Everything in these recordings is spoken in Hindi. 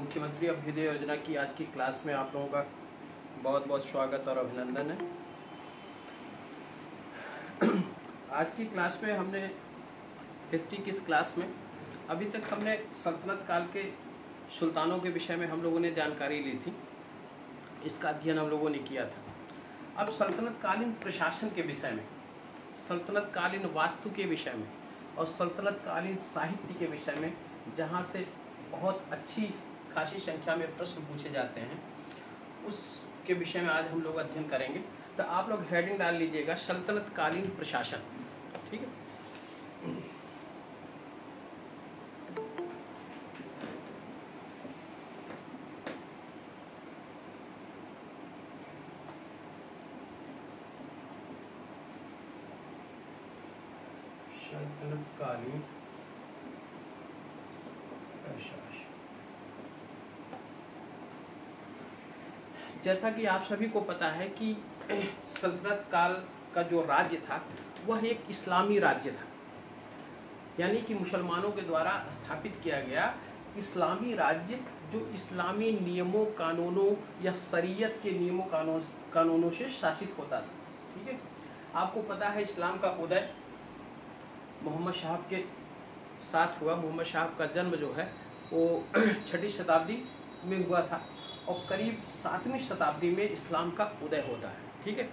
मुख्यमंत्री अभ्युदय योजना की आज की क्लास में आप लोगों का बहुत बहुत स्वागत और अभिनंदन है। आज की क्लास में हमने हिस्ट्री की इस क्लास में अभी तक हमने सल्तनत काल के सुल्तानों के विषय में हम लोगों ने जानकारी ली थी, इसका अध्ययन हम लोगों ने किया था। अब सल्तनत कालीन प्रशासन के विषय में, सल्तनत कालीन वास्तु के विषय में और सल्तनत कालीन साहित्य के विषय में, जहाँ से बहुत अच्छी खासी संख्या में प्रश्न पूछे जाते हैं, उसके विषय में आज हम लोग अध्ययन करेंगे। तो आप लोग हेडिंग डाल लीजिएगा सल्तनत कालीन प्रशासन, ठीक है। सल्तनत कालीन प्रशासन, जैसा कि आप सभी को पता है कि सल्तनत काल का जो राज्य था वह एक इस्लामी राज्य था, यानी कि मुसलमानों के द्वारा स्थापित किया गया इस्लामी राज्य जो इस्लामी नियमों कानूनों या शरीयत के नियमों कानूनों से शासित होता था, ठीक है। आपको पता है इस्लाम का उदय मोहम्मद साहब के साथ हुआ। मोहम्मद साहब का जन्म जो है वो 6वीं शताब्दी में हुआ था और करीब 7वीं शताब्दी में इस्लाम का उदय होता है, ठीक है।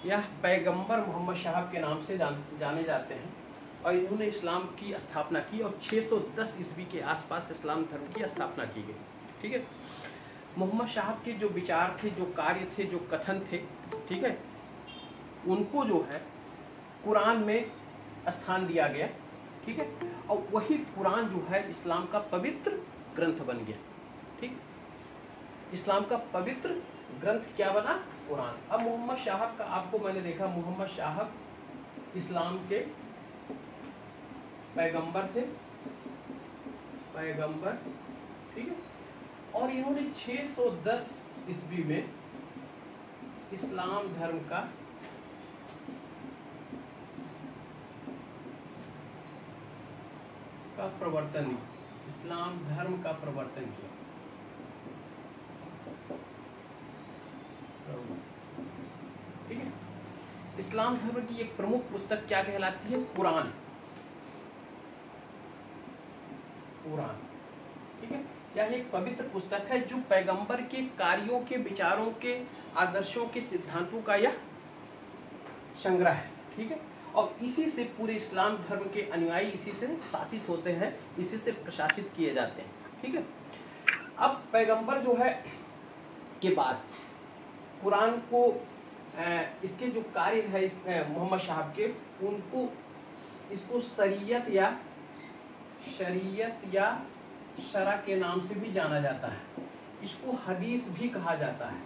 यह पैगंबर मोहम्मद साहब के नाम से जाने जाते हैं और इन्होंने इस्लाम की स्थापना की और 610 ईस्वी के आसपास इस्लाम धर्म की स्थापना की गई, ठीक है। मोहम्मद साहब के जो विचार थे, जो कार्य थे, जो कथन थे, ठीक है, उनको जो है कुरान में स्थान दिया गया, ठीक है। और वही कुरान जो है इस्लाम का पवित्र ग्रंथ बन गया, ठीक। इस्लाम का पवित्र ग्रंथ क्या बना? कुरान। अब मोहम्मद साहब का आपको मैंने देखा, मोहम्मद साहब इस्लाम के पैगंबर थे, पैगंबर, ठीक है। और इन्होंने 610 ईस्वी में इस्लाम धर्म का प्रवर्तन, इस्लाम धर्म का प्रवर्तन किया, ठीक है। इस्लाम धर्म की एक प्रमुख पुस्तक क्या कहलाती है? कुरान, कुरान, ठीक है। यह एक पवित्र पुस्तक है जो पैगंबर के कार्यों के, विचारों के, आदर्शों के, सिद्धांतों का यह संग्रह है, ठीक है। और इसी से पूरे इस्लाम धर्म के अनुयायी इसी से शासित होते हैं, इसी से प्रशासित किए जाते हैं, ठीक है। अब पैगंबर जो है के बाद कुरान को इसके जो कार्य है इस मोहम्मद साहब के, उनको इसको शरीयत या शरा के नाम से भी जाना जाता है। इसको हदीस भी कहा जाता है,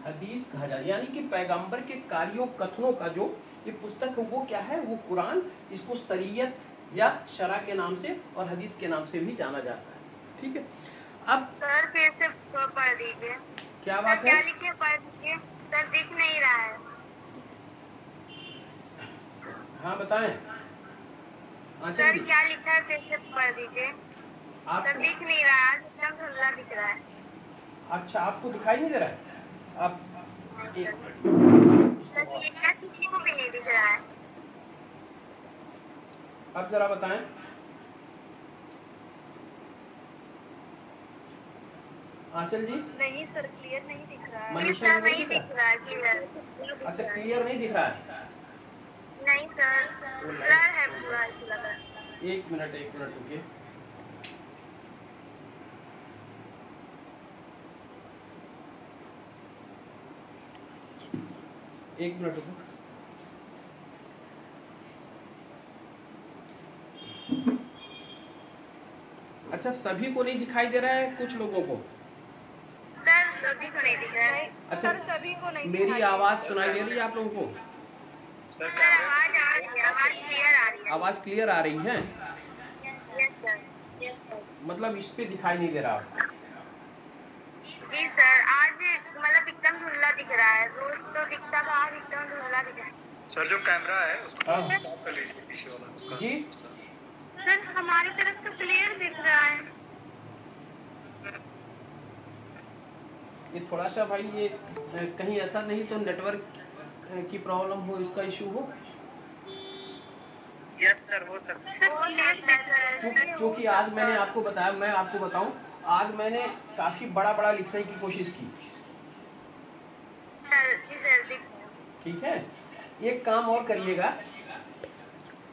हदीस कहा जाता है, यानी कि पैगंबर के कार्यों कथनों का जो ये पुस्तक है वो क्या है? वो कुरान। इसको शरीयत या शरा के नाम से और हदीस के नाम से भी जाना जाता है, ठीक है। अब सर फिर से पढ़ दीजिए। क्या बात है? क्या लिखे पढ़ दीजिए सर, दिख नहीं रहा है। हाँ बताएं। सर क्या लिखा है फिर से पढ़ दीजिए। सर दिख नहीं रहा है, एकदम धुंधला दिख रहा है। अच्छा, आपको दिखाई नहीं दे रहा है? अब सर ये क्या किसी को भी नहीं दिख रहा है। अब जरा बताएं। आंचल जी? नहीं सर, क्लियर नहीं दिख रहा है। मनीषा नहीं दिख रहा है क्लियर। अच्छा, क्लियर नहीं दिख रहा है? नहीं सर, ब्लर है पूरा, ऐसा लगा। एक मिनट रुकिए। एक मिनट रुको। अच्छा, सभी को नहीं दिखाई दे रहा है? कुछ लोगों को? सर सभी को नहीं दिख रहा है। अच्छा, सभी को नहीं। मेरी आवाज सुनाई दे रही है आप लोगों को? सर आवाज आ रही है, आवाज क्लियर आ रही है। आवाज क्लियर आ रही है? Yes sir. मतलब इस पे दिखाई नहीं दे रहा? जी सर, आज मतलब एकदम धुंधला दिख रहा है। रोज तो दिखता था, आज एकदम धुंधला दिख रहा है। सर जो कैमरा है उसको ऑफ कर लीजिए, पीछे वाला उसका। जी सर हमारी तरफ तो क्लियर दिख रहा है। ये थोड़ा सा भाई ये कहीं ऐसा नहीं तो नेटवर्क की प्रॉब्लम हो, इसका इशू हो। यस सर, हो सकता है। क्योंकि आज मैंने आपको बताया, मैं आपको बताऊं, आज मैंने काफ़ी बड़ा बड़ा लिखने की कोशिश की। ठीक है, एक काम और करिएगा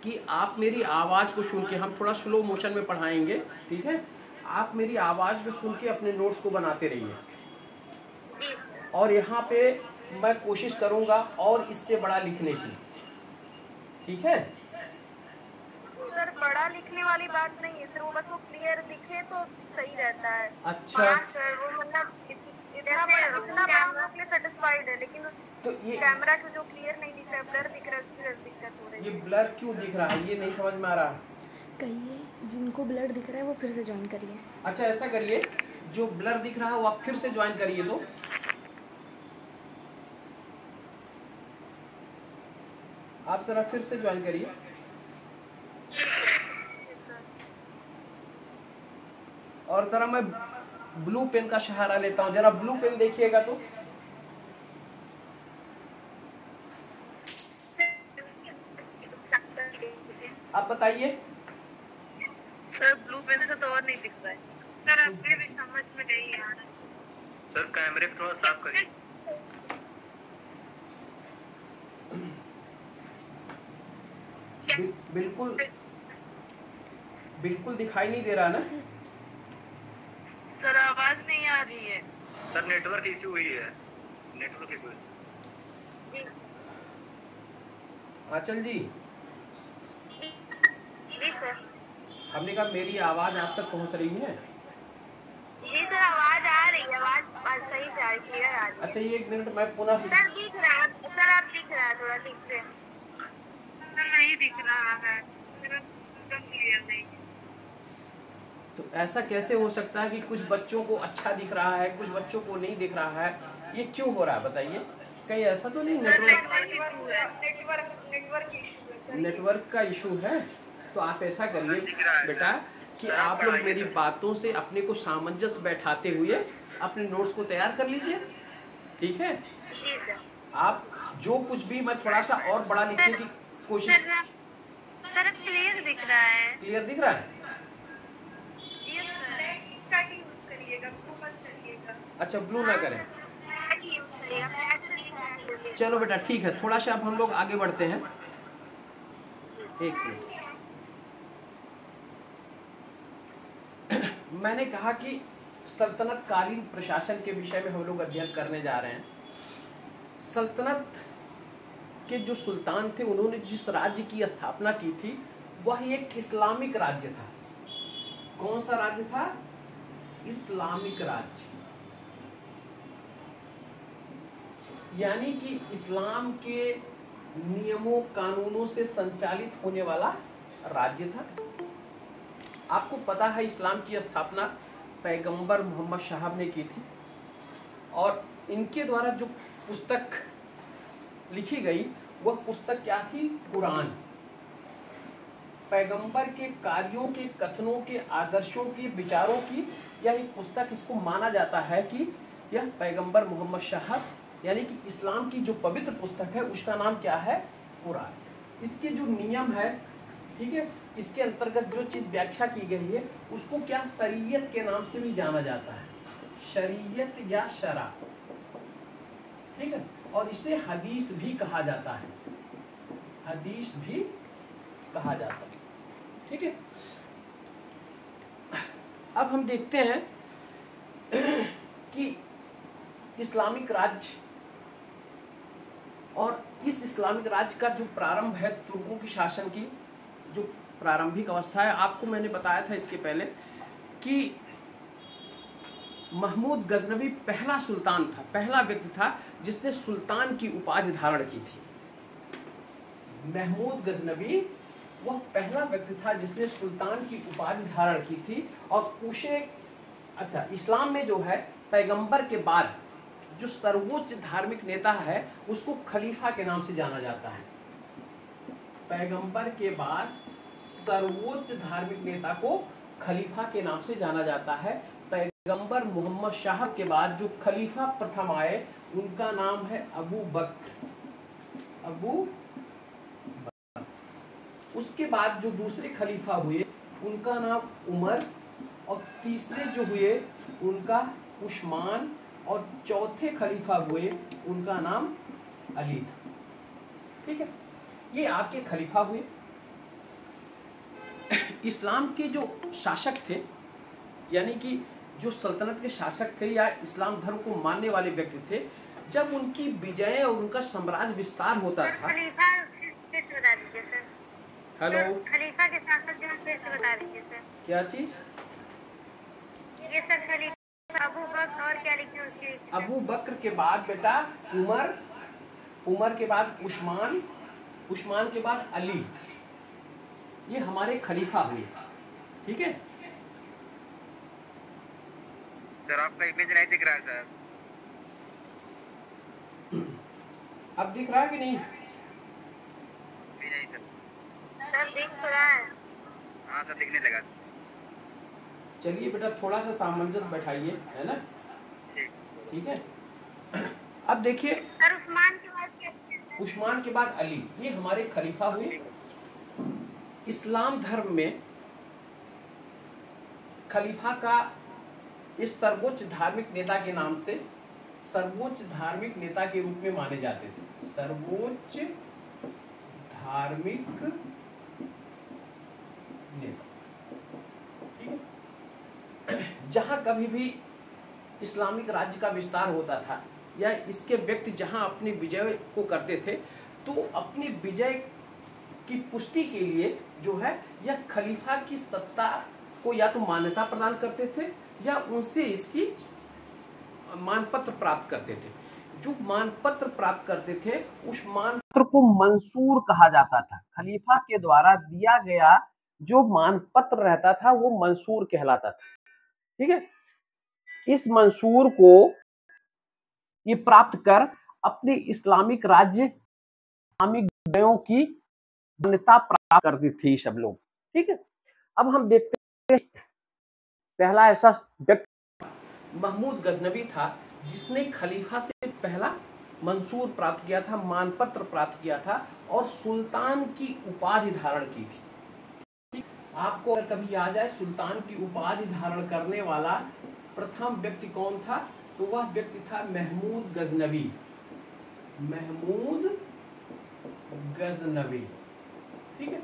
कि आप मेरी आवाज़ को सुन के, हम थोड़ा स्लो मोशन में पढ़ाएंगे, ठीक है, आप मेरी आवाज़ को सुन के अपने नोट्स को बनाते रहिए। और यहाँ पे मैं कोशिश करूँगा और इससे बड़ा लिखने की, ठीक है। सर बड़ा लिखने वाली बात नहीं है सर, वो बस वो क्लियर दिखे तो सही रहता है। अच्छा सर वो मतलब इतना बड़ा सेटिस्फाइड है, लेकिन तो ये कैमरा से जो क्लियर नहीं दिख रहा, ब्लर दिख रहा है, उसकी दिक्कत हो रही है। ये ब्लर क्यों दिख रहा है, ये नहीं समझ में आ रहा। कहिए जिनको ब्लर दिख रहा है वो फिर से ज्वाइन करिए। अच्छा ऐसा करिए, जो ब्लर दिख रहा है वो आप फिर से ज्वाइन करिए। तो आप जरा फिर से ज्वाइन करिए। और जरा मैं ब्लू पेन का सहारा लेता हूँ, जरा ब्लू पेन देखिएगा। तो आप बताइए सर ब्लू पेन से तो और नहीं दिख रहा है सर, आपके भी समझ में नहीं आ रहा। सर कैमरे को थोड़ा साफ करिए। बिल्कुल बिल्कुल दिखाई नहीं दे रहा ना सर, आवाज नहीं आ रही है सर, नेटवर्क इश्यू हुई है, नेटवर्क इश्यू। जी आंचल जी, जी सर। हमने कहा मेरी आवाज आप तक पहुंच रही है? जी सर, आवाज आ रही है, आवाज सही से आ रही है, आ रही है। अच्छा ये 1 मिनट मैं पुनः सर दिख रहा है सर, आप दिख रहा है थोड़ा ठीक से। सर नहीं दिख रहा है, क्लियर नहीं। तो ऐसा कैसे हो सकता है कि कुछ बच्चों को अच्छा दिख रहा है, कुछ बच्चों को नहीं दिख रहा है? ये क्यों हो रहा है बताइए? कहीं ऐसा तो नहीं नेटवर्क का इशू है? तो आप ऐसा करिए बेटा कि आप लोग मेरी बातों से अपने को सामंजस्य बैठाते हुए अपने नोट्स को तैयार कर लीजिए, ठीक है? जी सर। आप जो कुछ भी, मैं थोड़ा सा और बड़ा लिखने की कोशिश। सर क्लियर दिख रहा है। क्लियर दिख रहा है? अच्छा ब्लू ना करें, चलो बेटा ठीक है। थोड़ा सा अब हम लोग आगे बढ़ते हैं, 1 मिनट। मैंने कहा कि सल्तनत कालीन प्रशासन के विषय में हम लोग अध्ययन करने जा रहे हैं। सल्तनत के जो सुल्तान थे, उन्होंने जिस राज्य की स्थापना की थी वह एक इस्लामिक राज्य था। कौन सा राज्य था? इस्लामिक राज्य, यानी कि इस्लाम के नियमों कानूनों से संचालित होने वाला राज्य था। आपको पता है इस्लाम की स्थापना पैगंबर मोहम्मद साहब ने की थी, और इनके द्वारा जो पुस्तक लिखी गई वह पुस्तक क्या थी? कुरान। पैगंबर के कार्यों के, कथनों के, आदर्शों के, विचारों की यह एक पुस्तक, इसको माना जाता है कि यह पैगंबर मोहम्मद साहब, यानी कि इस्लाम की जो पवित्र पुस्तक है उसका नाम क्या है? कुरान। इसके जो नियम है, ठीक है, इसके अंतर्गत जो चीज़ व्याख्या की गई है उसको क्या शरीयत के नाम से भी जाना जाता है, शरीयत या शरा, ठीक है। और इसे हदीस भी कहा जाता है, हदीस भी कहा जाता है, ठीक है। अब हम देखते हैं कि इस्लामिक राज्य, और इस इस्लामिक राज्य का जो प्रारंभ है, तुर्कों की शासन की जो प्रारंभिक अवस्था है, आपको मैंने बताया था इसके पहले कि महमूद गजनवी पहला सुल्तान था, पहला व्यक्ति था जिसने सुल्तान की उपाधि धारण की थी। महमूद गजनवी वह पहला व्यक्ति था जिसने सुल्तान की उपाधि धारण की थी। और उसे, अच्छा, इस्लाम में जो है पैगंबर के बाद जो सर्वोच्च धार्मिक नेता है उसको खलीफा के नाम से जाना जाता है। पैगंबर के बाद सर्वोच्च धार्मिक नेता को खलीफा के नाम से जाना जाता है। पैगंबर मोहम्मद साहब के बाद जो खलीफा प्रथम आए उनका नाम है अबू बकर। अबू बकर। उसके बाद जो दूसरे खलीफा हुए उनका नाम उमर, और तीसरे जो हुए उनका उस्मान, और चौथे खलीफा हुए उनका नाम अली था। ठीक है, ये आपके खलीफा हुए। इस्लाम के जो शासक थे, यानी कि जो सल्तनत के शासक थे या इस्लाम धर्म को मानने वाले व्यक्ति थे, जब उनकी विजय और उनका साम्राज्य विस्तार होता था। खलीफा से बता दीजिए सर। हेलो, खलीफा के शासक जो से बता दीजिए सर। क्या चीज? ये सर खलीफा अबू बकर और क्या लिखे उसके? अबू बकर के बाद बेटा उमर, उमर के बाद उस्मान, उस्मान के बाद अली, ये हमारे खलीफा हुए। ठीक है सर, आपका इमेज नहीं दिख रहा है सर। अब दिख रहा है कि नहीं? नहीं सर। सर दिख तो रहा है। हाँ सर, दिखने लगा। चलिए बेटा थोड़ा सा सामंजस्य बैठाइए, है ना? ठीक है। अब देखिए, सर उस्मान के बाद क्या? उस्मान के बाद अली, ये हमारे खलीफा हुए। इस्लाम धर्म में खलीफा का इस सर्वोच्च धार्मिक नेता के नाम से सर्वोच्च धार्मिक नेता के रूप में माने जाते थे। सर्वोच्च धार्मिक नेता। ठीक है, जहां कभी भी इस्लामिक राज्य का विस्तार होता था या इसके व्यक्ति जहां अपनी विजय को करते थे, तो अपनी विजय की पुष्टि के लिए जो है यह खलीफा की सत्ता को या तो मान्यता प्रदान करते थे या उनसे इसकी मानपत्र प्राप्त करते थे। जो मानपत्र प्राप्त करते थे उस मानपत्र को मंसूर कहा जाता था। खलीफा के द्वारा दिया गया जो मानपत्र रहता था वो मंसूर कहलाता था। ठीक है, इस मंसूर को ये प्राप्त कर अपने इस्लामिक राज्य, इस्लामिक विजयों की मान्यता प्राप्त करती थी सब लोग। ठीक है, अब हम देखते हैं पहला ऐसा व्यक्ति महमूद गजनवी था जिसने खलीफा से पहला मंसूर प्राप्त किया था, मानपत्र प्राप्त किया था और सुल्तान की उपाधि धारण की थी। आपको अगर कभी याद आए सुल्तान की उपाधि धारण करने वाला प्रथम व्यक्ति कौन था, तो वह व्यक्ति था महमूद गजनवी। महमूद गजनवी। ठीक है,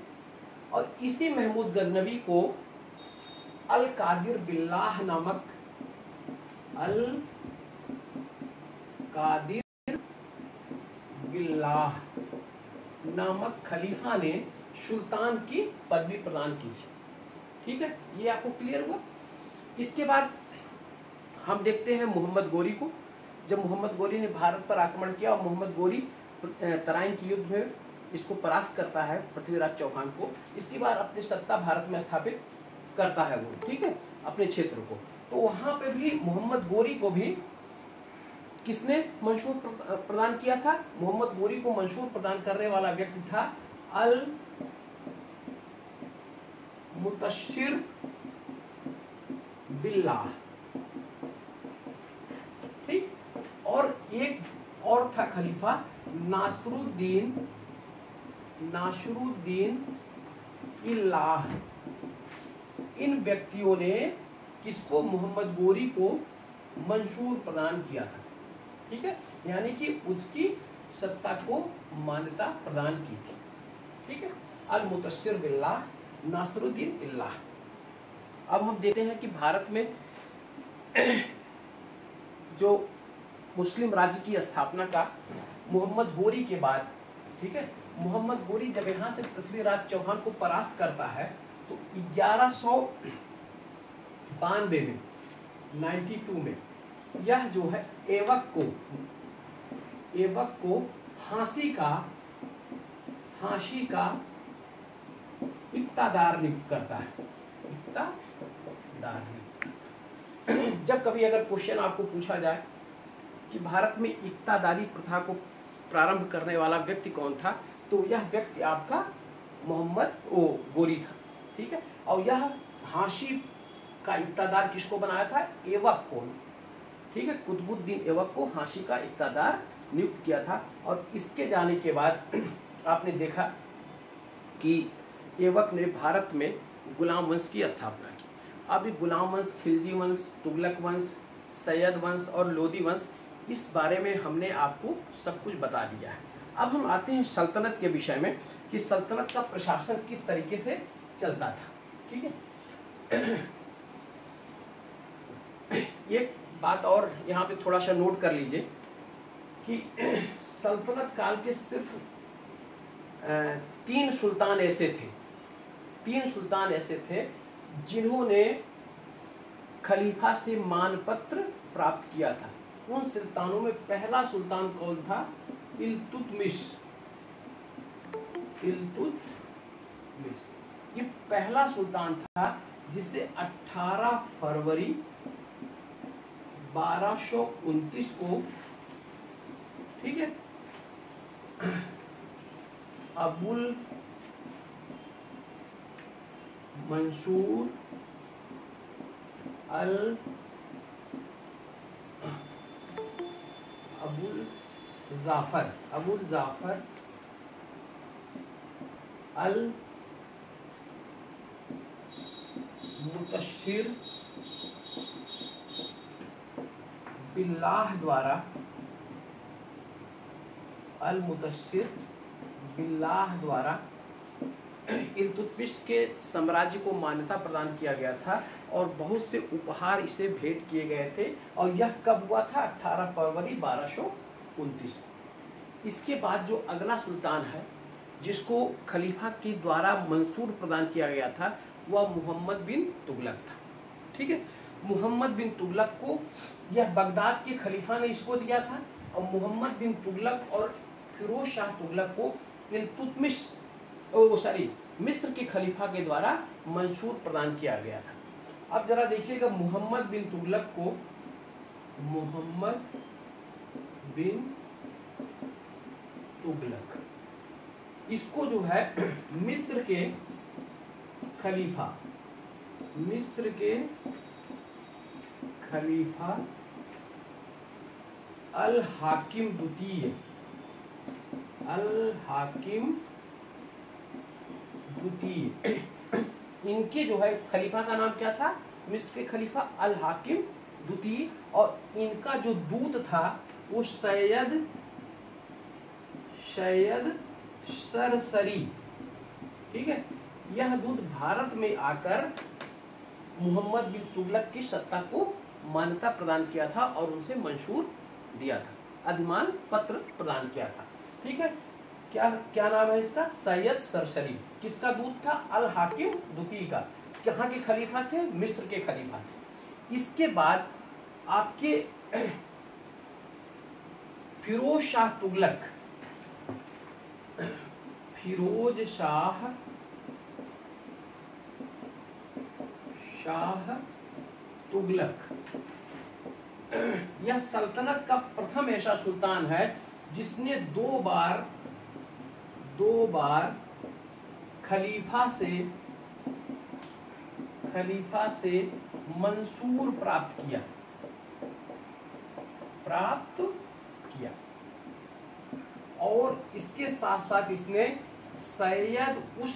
और इसी महमूद गजनवी को अल कादिर बिल्लाह नामक, अल कादिर बिल्लाह नामक खलीफा ने सुल्तान की पदवी प्रदान की थी। ठीक है, ये आपको क्लियर हुआ। इसके बाद हम देखते हैं मोहम्मद गोरी को। जब मोहम्मद गोरी ने भारत पर आक्रमण किया और मोहम्मद गोरी तराइन के युद्ध में इसको परास्त करता है, पृथ्वीराज चौहान को, इसके बाद अपनी सत्ता भारत में स्थापित करता है वो। ठीक है, अपने क्षेत्र को। तो वहां पे भी मोहम्मद गोरी को भी किसने मंशूर प्रदान किया था? मोहम्मद गोरी को मंशूर प्रदान करने वाला व्यक्ति था अल मुतशिर बिल्लाह। ठीक, और एक और था खलीफा नासरुद्दीन इल्लाह। इन व्यक्तियों ने किसको? मोहम्मद गोरी को मंशूर प्रदान किया था। ठीक है, यानी कि उसकी सत्ता को मान्यता प्रदान की थी। ठीक है, अल मुतशिर बिल्लाह, नासरुद्दीन इल्लाह। अब हम देखते हैं कि भारत में जो मुस्लिम राज्य की स्थापना का मोहम्मद गोरी के बाद, ठीक है, मोहम्मद गोरी जब यहाँ से पृथ्वीराज चौहान को परास्त करता है तो 1192 में 92 में यह जो है ऐबक को हांसी का इक्तादार नियुक्त करता है। इक्तादार नियुक्त। जब कभी अगर क्वेश्चन आपको पूछा जाए कि भारत में इक्तादारी प्रथा को प्रारंभ करने वाला व्यक्ति कौन था, तो यह व्यक्ति आपका मोहम्मद गोरी था। ठीक है, और यह हांसी का इक्तादार किसको बनाया था? ऐबक को। ठीक है, कुतुबुद्दीन ऐबक को झांसी का इक्तादार नियुक्त किया था। और इसके जाने के बाद आपने देखा कि ऐबक ने भारत में गुलाम वंश की स्थापना की। अब ये गुलाम वंश, खिलजी वंश, तुगलक वंश, सैयद वंश और लोदी वंश, इस बारे में हमने आपको सब कुछ बता दिया है। अब हम आते हैं सल्तनत के विषय में कि सल्तनत का प्रशासन किस तरीके से चलता था। ठीक है, एक बात और यहाँ पे थोड़ा सा नोट कर लीजिए कि सल्तनत काल के सिर्फ 3 सुल्तान ऐसे थे, 3 सुल्तान ऐसे थे जिन्होंने खलीफा से मानपत्र प्राप्त किया था। उन सुल्तानों में पहला सुल्तान कौन था? इल्तुतमिश। इल्तुतमिश ये पहला सुल्तान था जिसे 18 फरवरी 1229 को, ठीक है, अबुल मंसूर अबुल जाफर अल मुतशिर बिल्लाह द्वारा इल्तुतमिश के साम्राज्य को मान्यता प्रदान किया गया था और बहुत से उपहार इसे भेंट किए गए थे। और यह कब हुआ था? 18 फरवरी 1229। इसके बाद जो अगला सुल्तान है जिसको खलीफा के द्वारा मंसूर प्रदान किया गया था वह मोहम्मद बिन तुगलक था। ठीक है, मोहम्मद बिन तुगलक को यह बगदाद के खलीफा ने इसको दिया था और मोहम्मद बिन तुगलक और फिरोज शाह तुगलक को इल्तुतमिश मिस्र के खलीफा के द्वारा मंसूर प्रदान किया गया था। अब जरा देखिएगा, मोहम्मद बिन तुगलक को, मोहम्मद बिन तुगलक, इसको जो है मिस्र के खलीफा अल हाकिम द्वितीय इनके जो है खलीफा का नाम क्या था? मिस्र के खलीफा अल हाकिम द्वितीय। और इनका जो दूत था वो सैयद सरसरी। ठीक है, यह दूत भारत में आकर मोहम्मद बिन तुगलक की सत्ता को मान्यता प्रदान किया था और उनसे मंशूर दिया था, अधिमान पत्र प्रदान किया था। ठीक है, क्या नाम है इसका? सैयद सरसरी। किसका दूत था? अल हाकिम द्वितीय का। कहाँ के खलीफा थे? मिस्र के खलीफा थे। इसके बाद आपके फिरोज शाह तुगलक यह सल्तनत का प्रथम ऐसा सुल्तान है जिसने दो बार खलीफा से मंसूर प्राप्त किया। और इसके साथ साथ इसने सैयद उस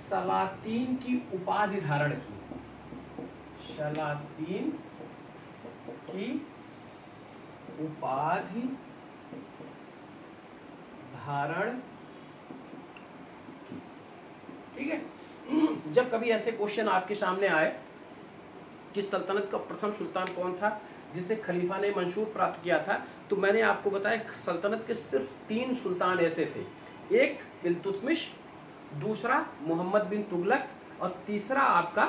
सलातीन की उपाधि धारण की। सलातीन की उपाधि धारण। ठीक है, जब कभी ऐसे क्वेश्चन आपके सामने आए कि सल्तनत का प्रथम सुल्तान कौन था जिसे खलीफा ने मंशूर प्राप्त किया था, तो मैंने आपको बताया सल्तनत के सिर्फ 3 सुल्तान ऐसे थे। एक इल्तुतमिश, दूसरा मोहम्मद बिन तुगलक और तीसरा आपका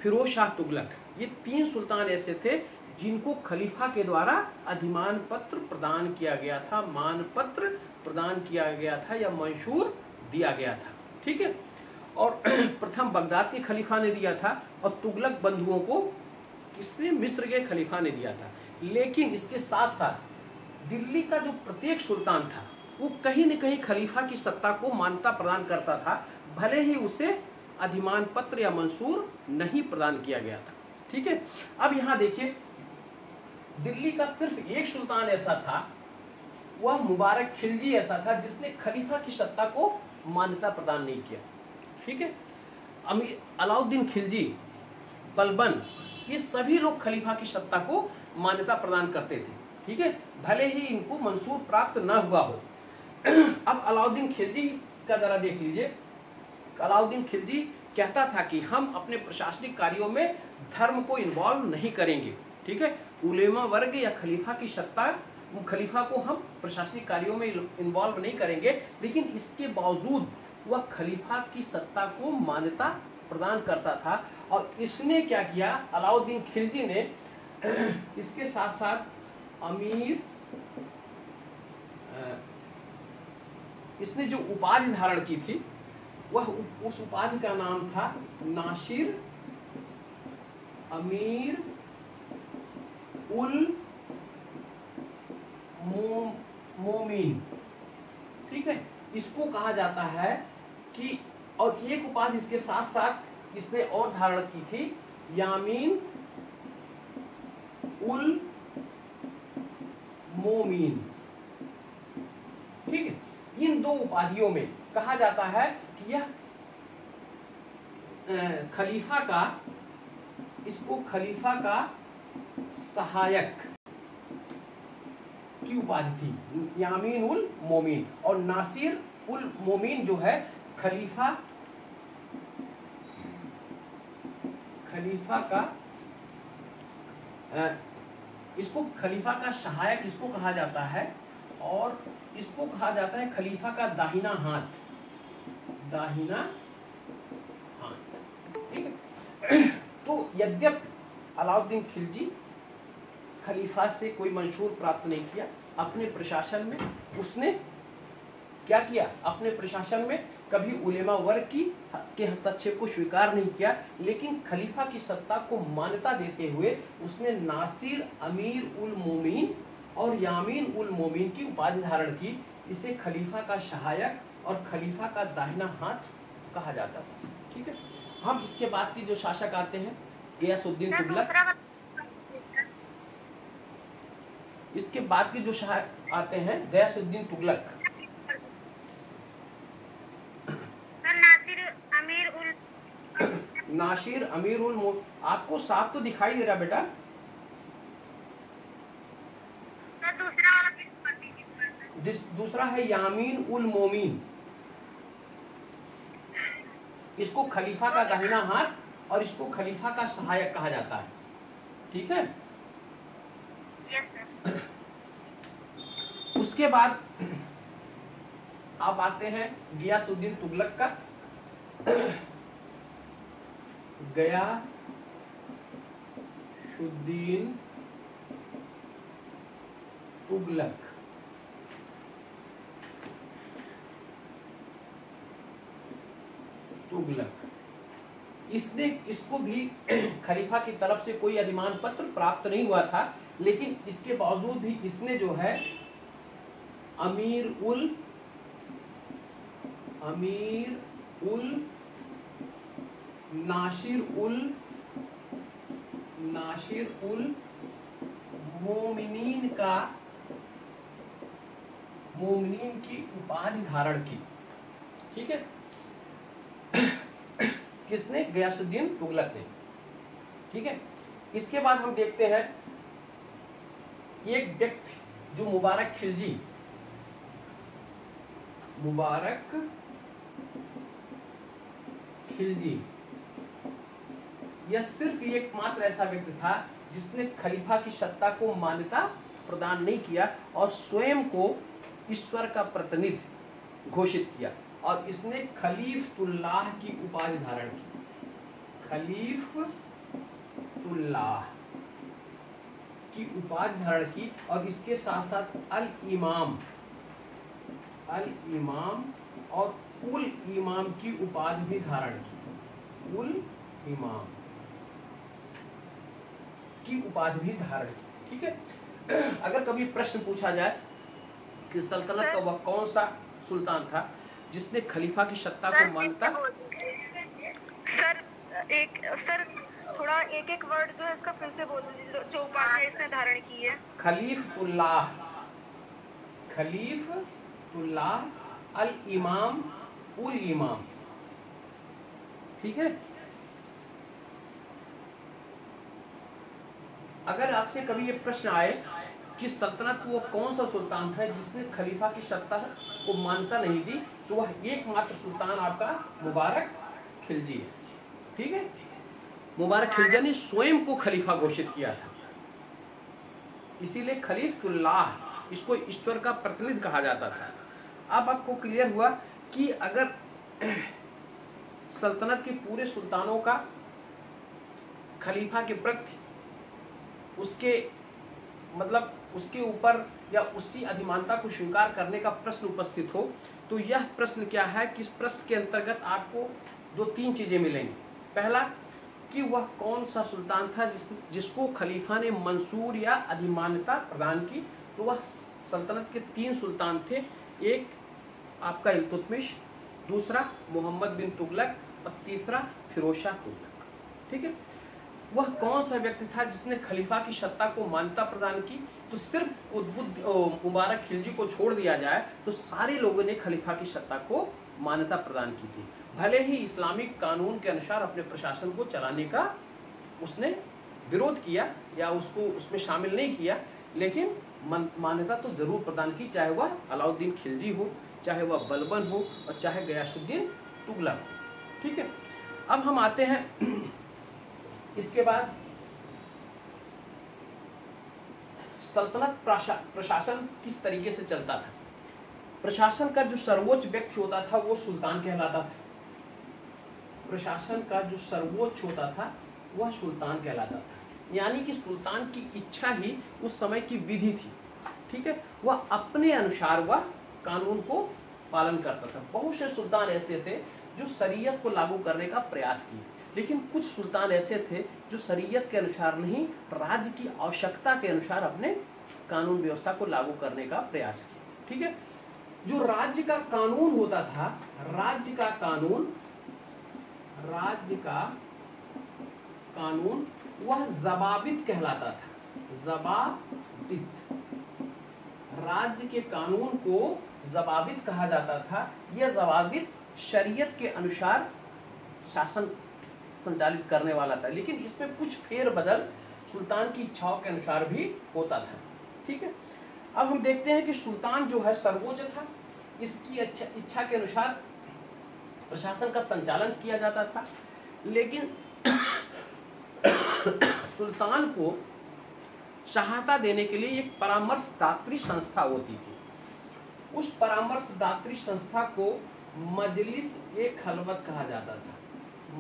फिरोज शाह तुगलक। ये 3 सुल्तान ऐसे थे जिनको खलीफा के द्वारा अधिमान पत्र प्रदान किया गया था, मानपत्र प्रदान किया गया था या मंशूर दिया गया था। ठीक है, और प्रथम बगदाद के खलीफा ने दिया था और तुगलक बंधुओं को किसने? मिस्र के खलीफा ने दिया था। लेकिन इसके साथ साथ दिल्ली का जो प्रत्येक सुल्तान था वो कहीं न कहीं खलीफा की सत्ता को मान्यता प्रदान करता था। भले ही उसे अधिमान पत्र या मंसूर नहीं प्रदान किया गया था। ठीक है, अब यहाँ देखिए, दिल्ली का सिर्फ एक सुल्तान ऐसा था, वह मुबारक खिलजी ऐसा था जिसने खलीफा की सत्ता को मान्यता प्रदान नहीं किया। ठीक है, अलाउद्दीन खिलजी, बलबन, ये सभी लोग खलीफा की सत्ता को मान्यता प्रदान करते थे। ठीक है, भले ही इनको मंसूर प्राप्त न हुआ हो। अब अलाउद्दीन खिलजी का जरा देख लीजिए। अलाउद्दीन खिलजी कहता था कि हम अपने प्रशासनिक कार्यों में धर्म को इन्वॉल्व नहीं करेंगे। ठीक है, उलेमा वर्ग या खलीफा की सत्ता, खलीफा को हम प्रशासनिक कार्यों में इन्वॉल्व नहीं करेंगे, लेकिन इसके बावजूद वह खलीफा की सत्ता को मान्यता प्रदान करता था। और इसने क्या किया, अलाउद्दीन खिलजी ने इसके साथ साथ इसने जो उपाधि धारण की थी, वह उस उपाधि का नाम था नासिर अमीर उल मोमिन। ठीक है, इसको कहा जाता है कि, और एक उपाधि इसके साथ साथ इसने और धारण की थी, यामीन उल मोमिन। ठीक है, इन दो उपाधियों में कहा जाता है कि यह खलीफा का, इसको खलीफा का सहायक की उपाधि थी, यामीन उल मोमिन, और नासिर उल मोमिन जो है खलीफा का, इसको खलीफा का सहायक इसको कहा जाता है, और इसको कहा जाता है खलीफा का दाहिना हाथ, दाहिना हाथ। ठीक है, तो यद्यपि अलाउद्दीन खिलजी खलीफा से कोई मंशूर प्राप्त नहीं किया, अपने प्रशासन में उसने क्या किया, अपने प्रशासन में कभी उलेमा वर्ग के हस्तक्षेप को स्वीकार नहीं किया, लेकिन खलीफा की सत्ता को मान्यता देते हुए उसने नासिर अमीर उल मोमिन और यामीन उल मोमिन की उपाधि धारण की। इसे खलीफा का सहायक और खलीफा का दाहिना हाथ कहा जाता था। ठीक है, हम इसके बाद की जो शासक आते हैं गियासुद्दीन तुगलक, इसके बाद के जो शासक आते हैं गियासुद्दीन तुगलक। नासिर अमीर उल मोमिन, आपको साफ तो दिखाई दे रहा बेटा? दूसरा है यामीन उल मोमिन, इसको खलीफा का दाहिना हाथ और इसको खलीफा का सहायक कहा जाता है। ठीक है, उसके बाद आप आते हैं गियासुद्दीन तुगलक का। गियासुद्दीन तुगलक, इसको भी खलीफा की तरफ से कोई अधिमान पत्र प्राप्त नहीं हुआ था, लेकिन इसके बावजूद भी इसने जो है अमीर उल नासिर उल मोमिनीन की उपाधि धारण की। ठीक है, किसने? गियासुद्दीन तुगलक ने। ठीक है, इसके बाद हम देखते हैं एक व्यक्ति जो मुबारक खिलजी, यह सिर्फ एकमात्र ऐसा व्यक्ति था जिसने खलीफा की सत्ता को मान्यता प्रदान नहीं किया और स्वयं को ईश्वर का प्रतिनिधि घोषित किया, और इसने खलीफतुल्लाह की उपाधि धारण की। खलीफतुल्लाह की उपाधि धारण की, और इसके साथ साथ अल इमाम और उल इमाम की उपाधि भी धारण की। उल इमाम की उपाधि भी धारण की। ठीक है, अगर कभी प्रश्न पूछा जाए कि सल्तनत का वह कौन सा सुल्तान था, जिसने खलीफा की सत्ता को मान्यता। सर थोड़ा एक वर्ड जो है इसका फिर से बोल दीजिए, जो उपाधि इसने धारण की है। खलीफुल्लाह, खलीफुल्लाह अल इमाम उल इमाम। ठीक है, अगर आपसे कभी ये प्रश्न आए कि सल्तनत को वो कौन सा सुल्तान था जिसने खलीफा की सत्ता को मान्यता नहीं दी, तो वह एकमात्र सुल्तान आपका मुबारक खिलजी है। ठीक है, मुबारक खिलजी ने स्वयं को खलीफा घोषित किया था, इसीलिए खलीफुल्लाह, इसको ईश्वर का प्रतिनिधि कहा जाता था। अब आपको क्लियर हुआ कि अगर सल्तनत के पूरे सुल्तानों का खलीफा के प्रति उसके मतलब उसके ऊपर या उसकी अधिमानता को स्वीकार करने का प्रश्न उपस्थित हो, तो यह प्रश्न क्या है कि इस प्रश्न के अंतर्गत आपको 2-3 चीजें मिलेंगी। पहला कि वह कौन सा सुल्तान था जिसको खलीफा ने मंसूर या अधिमान्यता प्रदान की, तो वह सल्तनत के 3 सुल्तान थे। एक आपका इल्तुतमिश, दूसरा मोहम्मद बिन तुगलक और तीसरा फिरोज शाह तुगलक। ठीक है, वह कौन सा व्यक्ति था जिसने खलीफा की सत्ता को मान्यता प्रदान की, तो सिर्फ मुबारक खिलजी को छोड़ दिया जाए तो सारे लोगों ने खलीफा की सत्ता को मान्यता प्रदान की थी। भले ही इस्लामिक कानून के अनुसार अपने प्रशासन को चलाने का उसने विरोध किया या उसको उसमें शामिल नहीं किया, लेकिन मान्यता तो जरूर प्रदान की, चाहे वह अलाउद्दीन खिलजी हो, चाहे वह बलबन हो और चाहे गयासुद्दीन तुगलक हो। ठीक है, अब हम आते हैं इसके बाद सल्तनत प्रशासन किस तरीके से चलता था। प्रशासन का जो सर्वोच्च व्यक्ति होता था वो सुल्तान कहलाता था। प्रशासन का जो सर्वोच्च होता था वह सुल्तान कहलाता था, यानी कि सुल्तान की इच्छा ही उस समय की विधि थी। ठीक है, वह अपने अनुसार वह कानून को पालन करता था। बहुत से सुल्तान ऐसे थे जो शरीयत को लागू करने का प्रयास किए, लेकिन कुछ सुल्तान ऐसे थे जो शरीयत के अनुसार नहीं, राज्य की आवश्यकता के अनुसार अपने कानून व्यवस्था को लागू करने का प्रयास किया। ठीक है, जो राज्य का कानून होता था, राज्य का कानून वह ज़बाबित कहलाता था। ज़बाबित, राज्य के कानून को ज़बाबित कहा जाता था। यह ज़बाबित शरीयत के अनुसार शासन संचालित करने वाला था, लेकिन इसमें कुछ फेरबदल सुल्तान की इच्छाओं के अनुसार भी होता था। ठीक है, अब हम देखते हैं कि सुल्तान जो है सर्वोच्च था, इसकी इच्छा के अनुसार प्रशासन का संचालन किया जाता था, लेकिन सुल्तान को सहायता देने के लिए एक परामर्शदात्री संस्था होती थी। उस परामर्शदात्री संस्था को मजलिस ए खलवत कहा जाता था।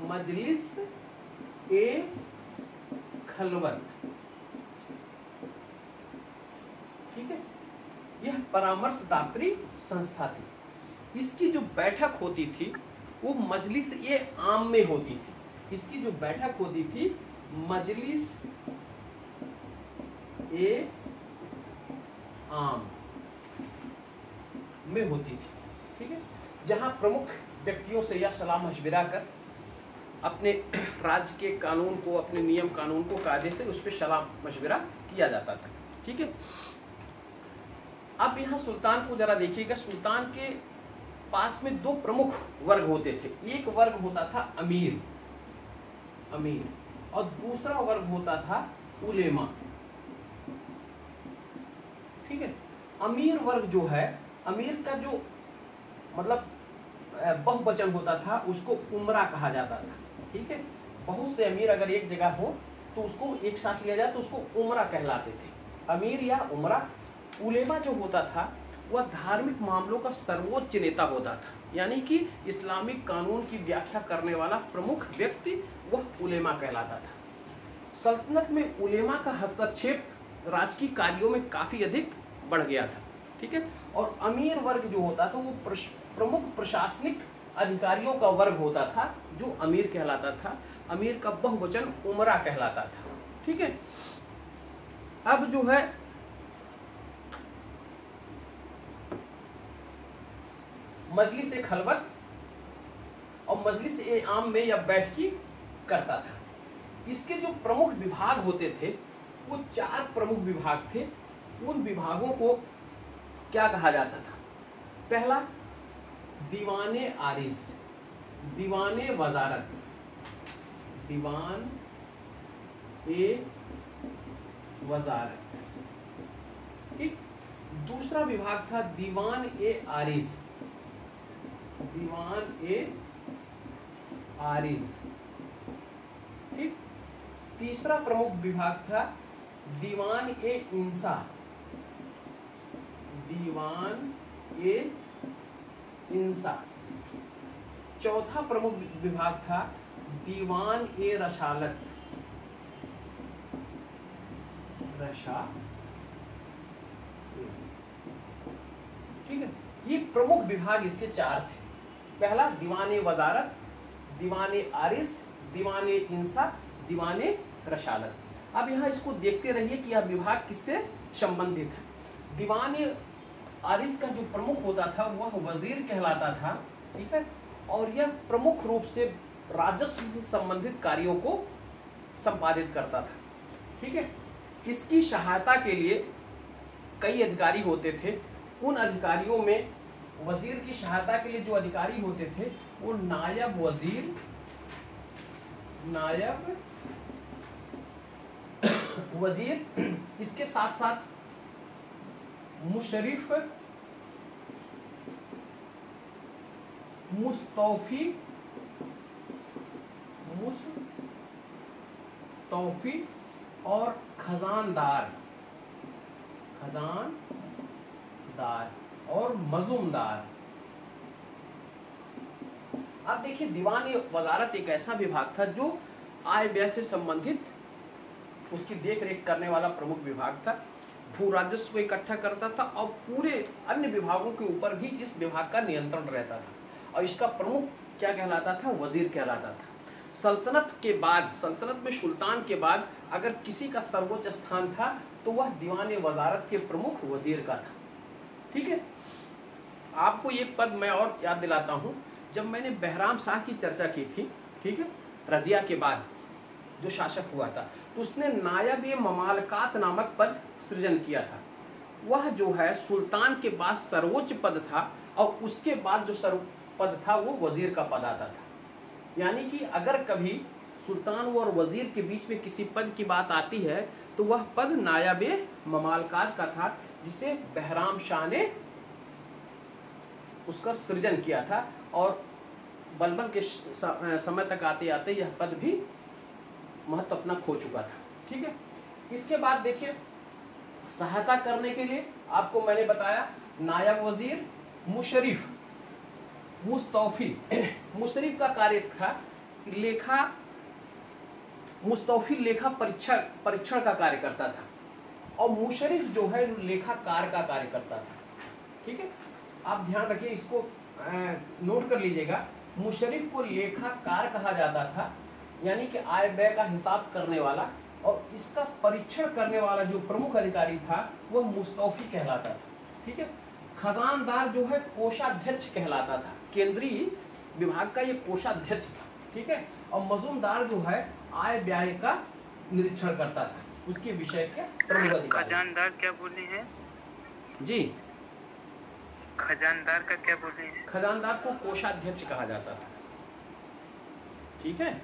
मजलिस ए खलवत। ठीक है, यह परामर्शदात्री संस्था थी। इसकी जो बैठक होती थी वो मजलिस ए आम में होती थी। इसकी जो बैठक होती थी मजलिस ए आम में होती थी। ठीक है, जहां प्रमुख व्यक्तियों से यह सलाह मशविरा कर अपने राज्य के कानून को, अपने नियम कानून को कायदे से उस पर सलाह मशविरा किया जाता था। ठीक है, अब यहाँ सुल्तान को जरा देखिएगा। सुल्तान के पास में 2 प्रमुख वर्ग होते थे। एक वर्ग होता था अमीर और दूसरा वर्ग होता था उलेमा। ठीक है, अमीर वर्ग जो है, अमीर का जो मतलब बहुवचन होता था उसको उमरा कहा जाता था। ठीक है, बहुत से अमीर अगर एक जगह हो तो उसको एक साथ लिया जाए तो उसको उमरा कहलाते थे, अमीर या उमरा। उलेमा जो होता था वह धार्मिक मामलों का सर्वोच्च नेता होता था, यानी कि इस्लामिक कानून की व्याख्या करने वाला प्रमुख व्यक्ति वह उलेमा कहलाता था। सल्तनत में उलेमा का हस्तक्षेप राजकीय कार्यों में काफ़ी अधिक बढ़ गया था। ठीक है, और अमीर वर्ग जो होता था वो प्रमुख प्रशासनिक अधिकारियों का वर्ग होता था जो अमीर कहलाता था। अमीर का बहुवचन उमरा कहलाता था। ठीक है, अब जो है मजलिस ए खलवत और मजलिस ए आम में या बैठकी करता था। इसके जो प्रमुख विभाग होते थे वो 4 प्रमुख विभाग थे। उन विभागों को क्या कहा जाता था? पहला दीवाने आरिज, दीवाने वजारत, दीवान ए वजारत, ठीक। दूसरा विभाग था दीवान ए आरिज, दीवान ए आरिज, ठीक। तीसरा प्रमुख विभाग था दीवान ए इंसा, दीवान ए इंसा। चौथा प्रमुख विभाग था दीवान ए रसालत, ठीक है। ये प्रमुख विभाग इसके 4 थे। पहला दीवान ए वजारत, दीवान ए आरिस, दीवान ए इंसा, दीवान ए रसालत। अब यहाँ इसको देखते रहिए कि यह विभाग किससे संबंधित है। दीवान ए आरिस का जो प्रमुख होता था वह वजीर कहलाता था, ठीक है। और यह प्रमुख रूप से राजस्व से संबंधित कार्यों को संपादित करता था, ठीक है। इसकी सहायता के लिए कई अधिकारी होते थे। उन अधिकारियों में वजीर की सहायता के लिए जो अधिकारी होते थे वो नायब वजीर, नायब वजीर, इसके साथ साथ मुशरिफ, मुस्तौफी, मुस्तौफी और खजानदार, खजानदार और मजूमदार। अब देखिए दीवान ए वजारत एक ऐसा विभाग था जो आय व्यय से संबंधित उसकी देख रेख करने वाला प्रमुख विभाग था। भू राजस्व इकट्ठा करता था और पूरे अन्य विभागों के ऊपर भी इस विभाग का नियंत्रण रहता था। और इसका प्रमुख क्या कहलाता था? वजीर कहलाता था। सल्तनत के बाद, सल्तनत में सुल्तान के बाद अगर किसी का सर्वोच्च स्थान था तो वह दीवान ए वजारत के प्रमुख वजीर का था, ठीक है। आपको एक पद मैं और याद दिलाता हूँ। जब मैंने बहराम शाह की चर्चा की थी, ठीक है, रजिया के बाद जो शासक हुआ था, तो उसने नायब ए ममालकात नामक पद सृजन किया था। वह जो है सुल्तान के बाद सर्वोच्च पद था और उसके बाद जो सर्व पद था वो वजीर का पद आता था। यानी कि अगर कभी सुल्तान और वजीर के बीच में किसी पद की बात आती है तो वह पद नायब ए ममालकात का था, जिसे बहराम शाह ने उसका सृजन किया था। और बलबन के समय तक आते आते यह पद भी महत्व अपना खो चुका था, ठीक है। इसके बाद देखिए सहायता करने के लिए आपको मैंने बताया नायब वजीर, मुशरिफ, मुस्तौफी। मुशरिफ का कार्य था लेखा, मुस्तौफी लेखा परीक्षण का कार्य करता था और मुशरिफ जो है लेखाकार का कार्य करता था, ठीक है। आप ध्यान रखिए, इसको नोट कर लीजिएगा। मुशरिफ को लेखाकार कहा जाता था, यानी कि आय व्यय का हिसाब करने वाला, और इसका परीक्षण करने वाला जो प्रमुख अधिकारी था वह मुस्तौफी कहलाता था, ठीक है। खजानदार जो है कोषाध्यक्ष कहलाता था, केंद्रीय विभाग का ये कोषाध्यक्ष था, ठीक है। और मजूमदार जो है आय व्यय का निरीक्षण करता था, उसके विषय के प्रमुख अधिकारी। खजानदार क्या बोले हैं जी? खजानदार का क्या बोले हैं? खजानदार को कोषाध्यक्ष कहा जाता था, ठीक है।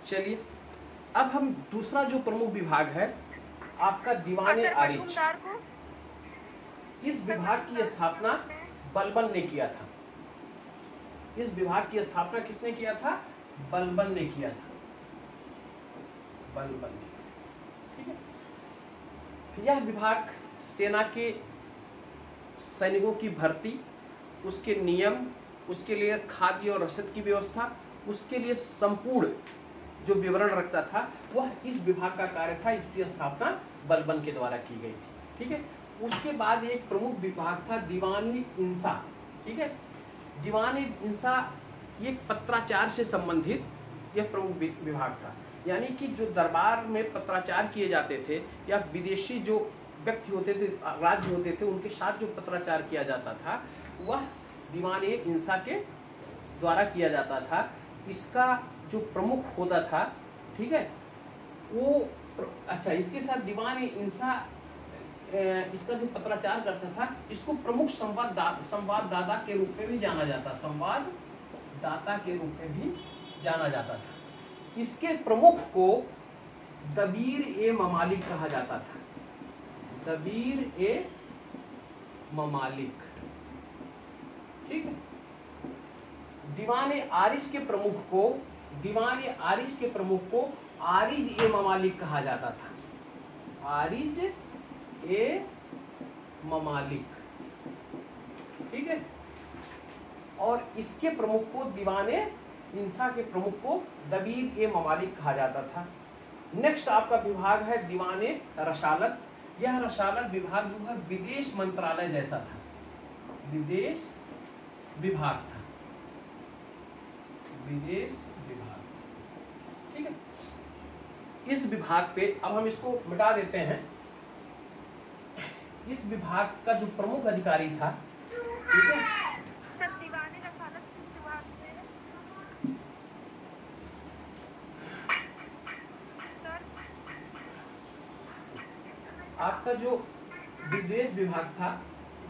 चलिए अब हम दूसरा जो प्रमुख विभाग है आपका दीवान ए आरिज। इस विभाग की स्थापना बलबन ने किया था। इस विभाग की स्थापना किसने किया था? बलबन ने किया था, बलबन ने, ठीक है। यह विभाग सेना के सैनिकों की भर्ती, उसके नियम, उसके लिए खाद्य और रसद की व्यवस्था, उसके लिए संपूर्ण जो विवरण रखता था वह इस विभाग का कार्य था। इसकी स्थापना बलबन के द्वारा की गई थी, ठीक है। उसके बाद एक प्रमुख विभाग था दीवानी इंसा, ठीक है। दीवानी इंसा एक पत्राचार से संबंधित यह प्रमुख विभाग था, यानी कि जो दरबार में पत्राचार किए जाते थे या विदेशी जो व्यक्ति होते थे, राज्य होते थे, उनके साथ जो पत्राचार किया जाता था वह दीवान-ए-इंसा के द्वारा किया जाता था। इसका जो प्रमुख होता था, ठीक है, वो अच्छा, इसके साथ दीवान-ए-इंसा इसका जो पत्राचार करता था, इसको प्रमुख संवाददाता के रूप में भी जाना जाता, संवाददाता के रूप में भी जाना जाता था। इसके प्रमुख को दबीर-ए-ममालिक कहा जाता था, दबीर-ए-ममालिक, ठीक है। दीवान-ए-आरिज के प्रमुख को आरिज-ए-ममालिक कहा जाता था, आरिज-ए-ममालिक, ठीक है। और इसके प्रमुख को दीवान-ए-इंसा के प्रमुख को दबीर-ए-ममालिक कहा जाता था। नेक्स्ट आपका विभाग है दीवान-ए-रसालत। यह रसालत विभाग जो है विदेश मंत्रालय जैसा था, विदेश विभाग था, विदेश विभाग, ठीक है। इस विभाग पे अब हम इसको मिटा देते हैं। इस विभाग का जो प्रमुख अधिकारी था, ठीक है, आपका जो विदेश विभाग था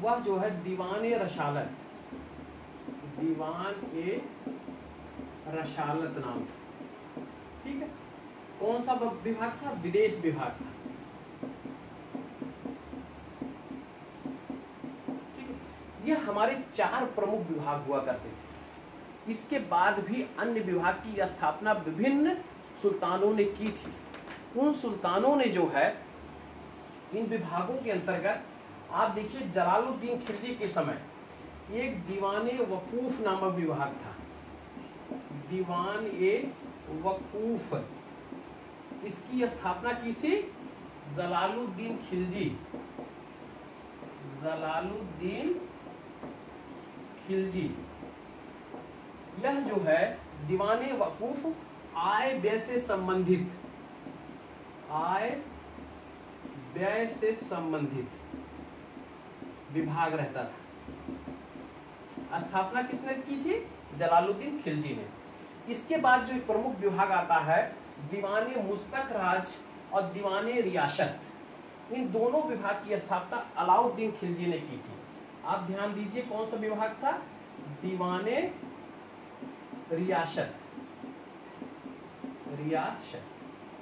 वह जो है दीवान-ए-रसालत, दीवान-ए-रसालत नाम, ठीक है। कौन सा विभाग था? विदेश विभाग था, ठीक है। ये हमारे 4 प्रमुख विभाग हुआ करते थे। इसके बाद भी अन्य विभाग की स्थापना विभिन्न सुल्तानों ने की थी। उन सुल्तानों ने जो है इन विभागों के अंतर्गत, आप देखिए जलालुद्दीन खिलजी के समय एक दीवान-ए-वकूफ नामक विभाग था, दीवान-ए-वकूफ, इसकी स्थापना की थी जलालुद्दीन खिलजी, जलालुद्दीन खिलजी। यह जो है दीवान-ए-वकूफ आय व्यय से संबंधित, आय व्यय से संबंधित विभाग रहता था। स्थापना किसने की थी? जलालुद्दीन खिलजी ने। इसके बाद जो एक प्रमुख विभाग आता है दीवान-ए-मुस्तखराज और दीवान-ए-रियासत, इन दोनों विभाग की स्थापना अलाउद्दीन खिलजी ने की थी। आप ध्यान दीजिए कौन सा विभाग था? दीवान-ए-रियासत, रियासत,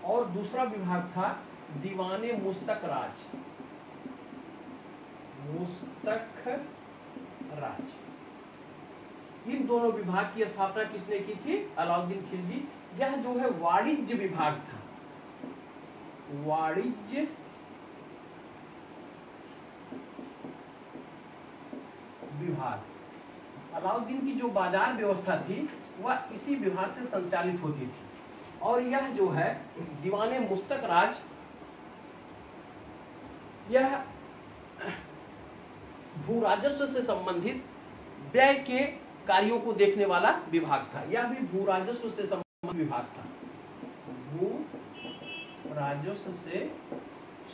और दूसरा विभाग था दीवान-ए-मुस्तखराज, मुस्तखराज। इन दोनों विभाग की स्थापना किसने की थी? अलाउद्दीन खिलजी। यह जो है वाणिज्य विभाग था, वाणिज्य विभाग। अलाउद्दीन की जो बाजार व्यवस्था थी वह इसी विभाग से संचालित होती थी। और यह जो है दीवान-ए-मुस्तखराज, यह भू राजस्व से संबंधित व्यय के कार्यों को देखने वाला विभाग था। यह भी भू राजस्व से संबंधित विभाग था, भू राजस्व से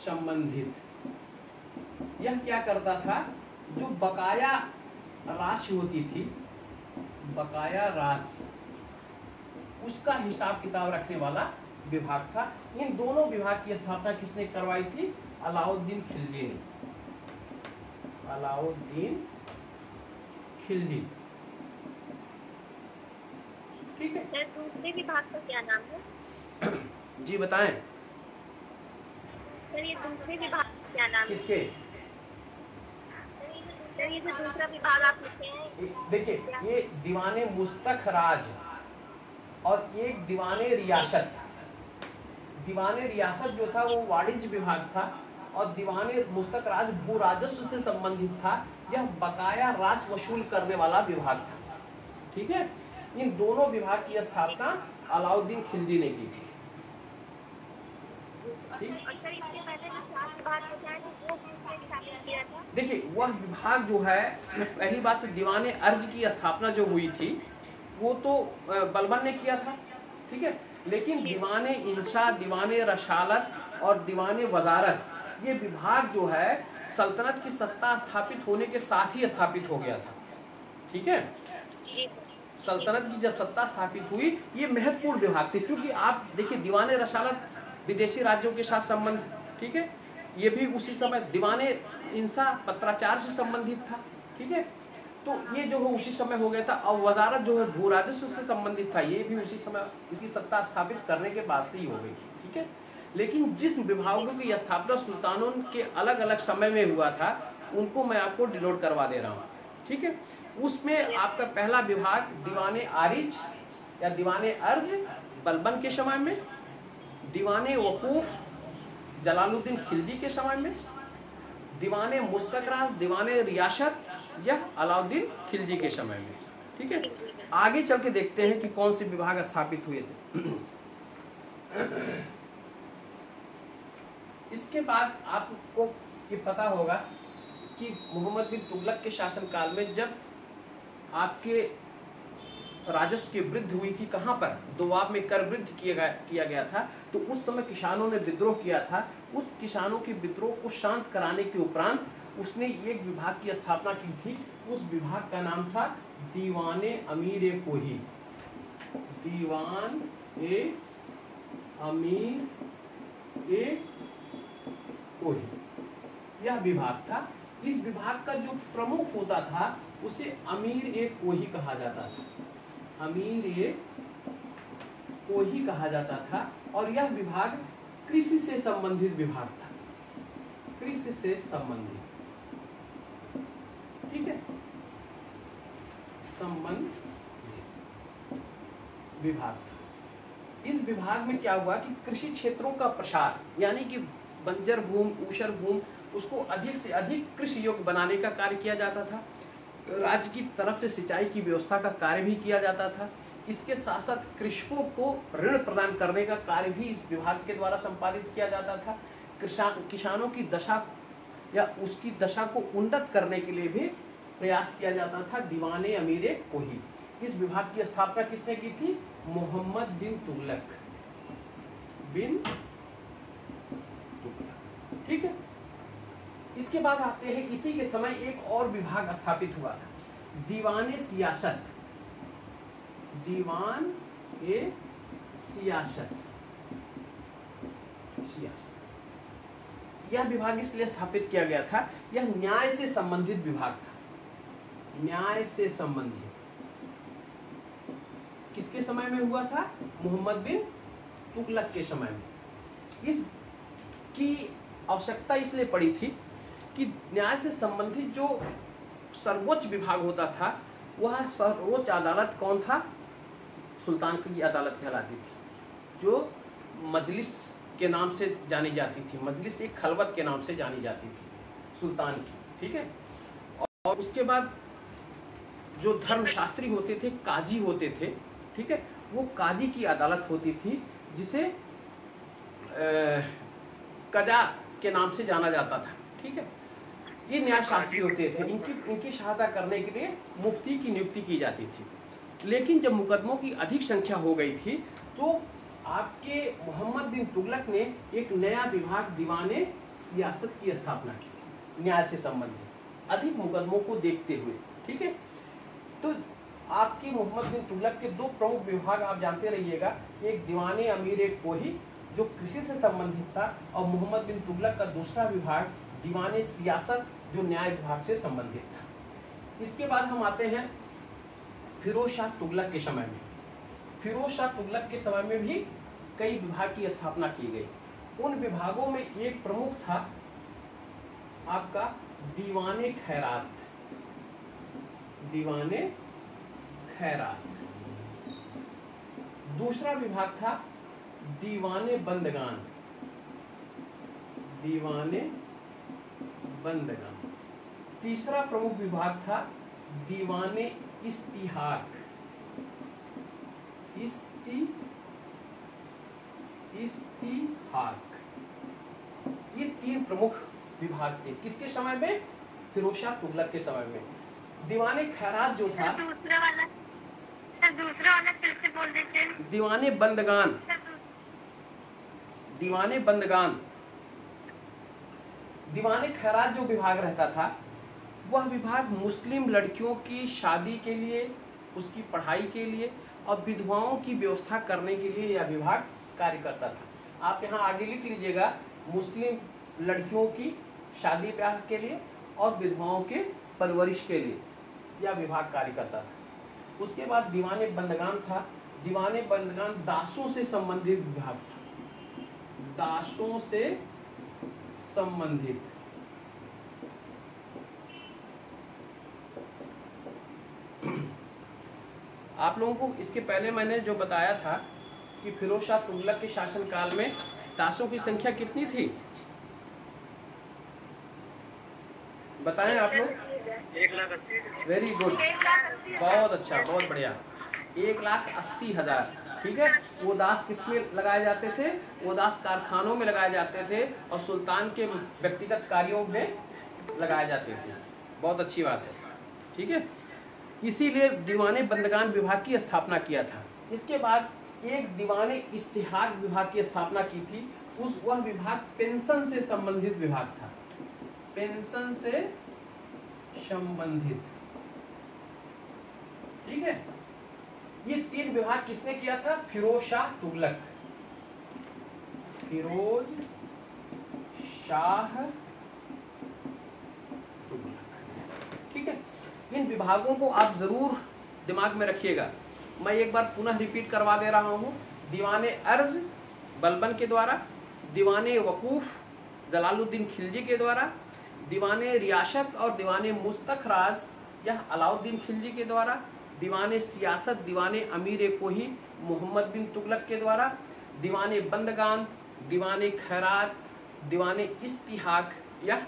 संबंधित। यह क्या करता था? जो बकाया राशि होती थी, बकाया राशि, उसका हिसाब किताब रखने वाला विभाग था। इन दोनों विभाग की स्थापना किसने करवाई थी? अलाउद्दीन खिलजी ने, अलाउद्दीन खिलजी, ठीक है। दूसरे विभाग का क्या नाम है? जी बताएं। सर ये दूसरे विभाग का क्या नाम है? किसके? सर ये जो दूसरा विभाग आप लिखे हैं, देखिए ये दीवान-ए-मुस्तखराज और एक दीवान-ए-रियासत। दीवान-ए-रियासत जो था वो वाणिज्य विभाग था और दीवान-ए-मुस्तखराज भू राजस्व से संबंधित था। यह बकाया राशि वसूल करने वाला विभाग था, ठीक है। इन दोनों विभाग की स्थापना अलाउद्दीन खिलजी ने की थी, ठीक। देखिए वह विभाग जो है, पहली बात तो दीवान-ए-अर्ज की स्थापना जो हुई थी वो तो बलबन ने किया था, ठीक है। लेकिन दीवान-ए-इंशा, दीवान-ए-रसालत और दीवान-ए-वजारत, ये विभाग जो है सल्तनत की सत्ता स्थापित होने के साथ ही स्थापित हो गया था। ठीक है, जी सर। सल्तनत की जब सत्ता स्थापित हुई, ये महत्वपूर्ण विभाग थे। चूंकि आप देखिए दीवाने रसालत विदेशी राज्यों के साथ संबंध, ठीक है, ये भी उसी समय दीवाने इंसा पत्राचार से संबंधित था। ठीक है, तो ये जो है उसी समय हो गया था। और वजारत जो है भू राजस्व से संबंधित था, ये भी उसी समय इसकी सत्ता स्थापित करने के बाद से ही हो गई। ठीक है, लेकिन जिन विभागों की स्थापना सुल्तानों के अलग अलग समय में हुआ था, उनको मैं आपको डिनोट करवा दे रहा हूँ। ठीक है, उसमें आपका पहला विभाग दीवाने आरिज या दीवाने अर्ज बलबन के समय में, दीवाने वकूफ जलालुद्दीन खिलजी के समय में, दीवाने मुस्तकराज दीवाने रियासत यह अलाउद्दीन खिलजी के समय में। ठीक है, आगे चल के देखते हैं कि कौन से विभाग स्थापित हुए थे। इसके बाद आपको ये पता होगा कि मोहम्मद बिन तुगलक के शासनकाल में जब आपके राजस्व की वृद्धि हुई थी, कहाँ पर, दोआब में कर वृद्धि किया गया था, तो उस समय किसानों ने विद्रोह किया था। उस किसानों के विद्रोह को शांत कराने के उपरांत उसने एक विभाग की स्थापना की थी। उस विभाग का नाम था दीवाने अमीर कोही। दीवान ए अमीर ए कोही यह विभाग था। इस विभाग का जो प्रमुख होता था उसे अमीर ए कोही कहा जाता था। अमीर ए कोही कहा जाता था। और यह विभाग कृषि से संबंधित विभाग था, कृषि से संबंधित। ठीक है, संबंध विभाग था। इस विभाग में क्या हुआ कि कृषि क्षेत्रों का प्रसार, यानी कि बंजर भूमि, ऊसर भूमि, उसको अधिक से अधिक कृषि योग्य बनाने का कार्य किया जाता था। राज्य की तरफ से सिंचाई की व्यवस्था का कार्य भी किया जाता था। इसके साथ साथ कृषकों को ऋण प्रदान करने का कार्य भी इस विभाग के द्वारा संपादित किया जाता था। किसानों की दशा या उसकी दशा को उन्नत करने के लिए भी प्रयास किया जाता था। दीवाने अमीर कोही, इस विभाग की स्थापना किसने की थी? मोहम्मद बिन तुगलक। ठीक है, इसके बाद आते हैं, इसी के समय एक और विभाग स्थापित हुआ था, दीवाने सियासत। दीवान ए सियासत। यह विभाग इसलिए स्थापित किया गया था, यह न्याय से संबंधित विभाग था। न्याय से संबंधित किसके समय में हुआ था? मोहम्मद बिन तुगलक के समय में। इसकी आवश्यकता इसलिए पड़ी थी कि न्याय से संबंधित जो सर्वोच्च विभाग होता था, वह सर्वोच्च अदालत कौन था? सुल्तान की अदालत कहलाती थी, जो मजलिस के नाम से जानी जाती थी। मजलिस एक खलवत के नाम से जानी जाती थी सुल्तान की। ठीक है, और उसके बाद जो धर्मशास्त्री होते थे, काजी होते थे, ठीक है, वो काजी की अदालत होती थी, जिसे कजा के नाम से जाना जाता था। ठीक है, ये न्यायशास्त्री होते थे। इनकी सहायता करने के लिए मुफ्ती की नियुक्ति की जाती थी। लेकिन जब मुकदमों की अधिक संख्या हो गई थी, तो आपके मोहम्मद बिन तुगलक ने एक नया विभाग दीवाने सियासत की स्थापना की थी, न्याय से संबंधित अधिक मुकदमों को देखते हुए। ठीक है, तो आपके मोहम्मद बिन तुगलक के दो प्रमुख विभाग आप जानते रहिएगा, एक दीवाने अमीर कोही जो कृषि से संबंधित था, और मोहम्मद बिन तुगलक का दूसरा विभाग दीवाने सियासत जो न्याय विभाग से संबंधित था। इसके बाद हम आते हैं फिरोज शाह तुगलक के समय में। फिरोज शाह तुगलक के समय में भी कई विभाग की स्थापना की गई। उन विभागों में एक प्रमुख था आपका दीवाने खैरात। दीवाने खैरात। दूसरा विभाग था दीवाने बंदगान। दीवाने बंदगान। तीसरा प्रमुख विभाग था दीवाने इस्तिहाक। इस्तिहाक। ये तीन प्रमुख विभाग थे किसके समय में? फिरोज शाह तुगलक के समय में। दीवाने खैरात जो था, दूसरा वाला फिर से बोल दीजिए। दीवाने बंदगान। दीवाने बंदगान दीवाने खैरात जो विभाग रहता था, वह विभाग मुस्लिम लड़कियों की शादी के लिए, उसकी पढ़ाई के लिए और विधवाओं की व्यवस्था करने के लिए यह विभाग कार्य करता था। आप यहाँ आगे लिख लीजिएगा, मुस्लिम लड़कियों की शादी ब्याह के लिए और विधवाओं के परवरिश के लिए यह विभाग कार्य करता था। उसके बाद दीवाने बंदगान था। दीवाने बंदगान दासों से संबंधित विभाग था, दासों से संबंधित। आप लोगों को इसके पहले मैंने जो बताया था कि फिरोज शाह तुगलक के शासनकाल में दासों की संख्या कितनी थी, बताएं आप लोग। 1,80,000। वेरी गुड, बहुत अच्छा, बहुत बढ़िया, 1,80,000। ठीक है, वो दास किस में लगाए जाते थे? वो दास कारखानों में लगाए जाते थे और सुल्तान के व्यक्तिगत कार्यों में लगाए जाते थे। बहुत अच्छी बात है। ठीक है, इसीलिए दीवाने बंदगान विभाग की स्थापना किया था। इसके बाद एक दीवाने इस्तिहाक विभाग की स्थापना की थी। वह विभाग पेंशन से संबंधित विभाग था, पेंशन से संबंधित। ठीक है, ये 3 विभाग किसने किया था? फिरोज शाह तुगलक, फिरोज शाह तुगलक। ठीक है, इन विभागों को आप जरूर दिमाग में रखिएगा। मैं एक बार पुनः रिपीट करवा दे रहा हूँ। दीवाने अर्ज बलबन के द्वारा, दीवाने वकूफ जलालुद्दीन खिलजी के द्वारा, दीवाने रियासत और दीवाने मुस्तखराज यह अलाउद्दीन खिलजी के द्वारा, दीवाने सियासत दीवाने अमीर कोही मोहम्मद बिन तुगलक के द्वारा, दीवाने बंदगान, दीवाने खैरात, दीवाने इस्तिहाक यह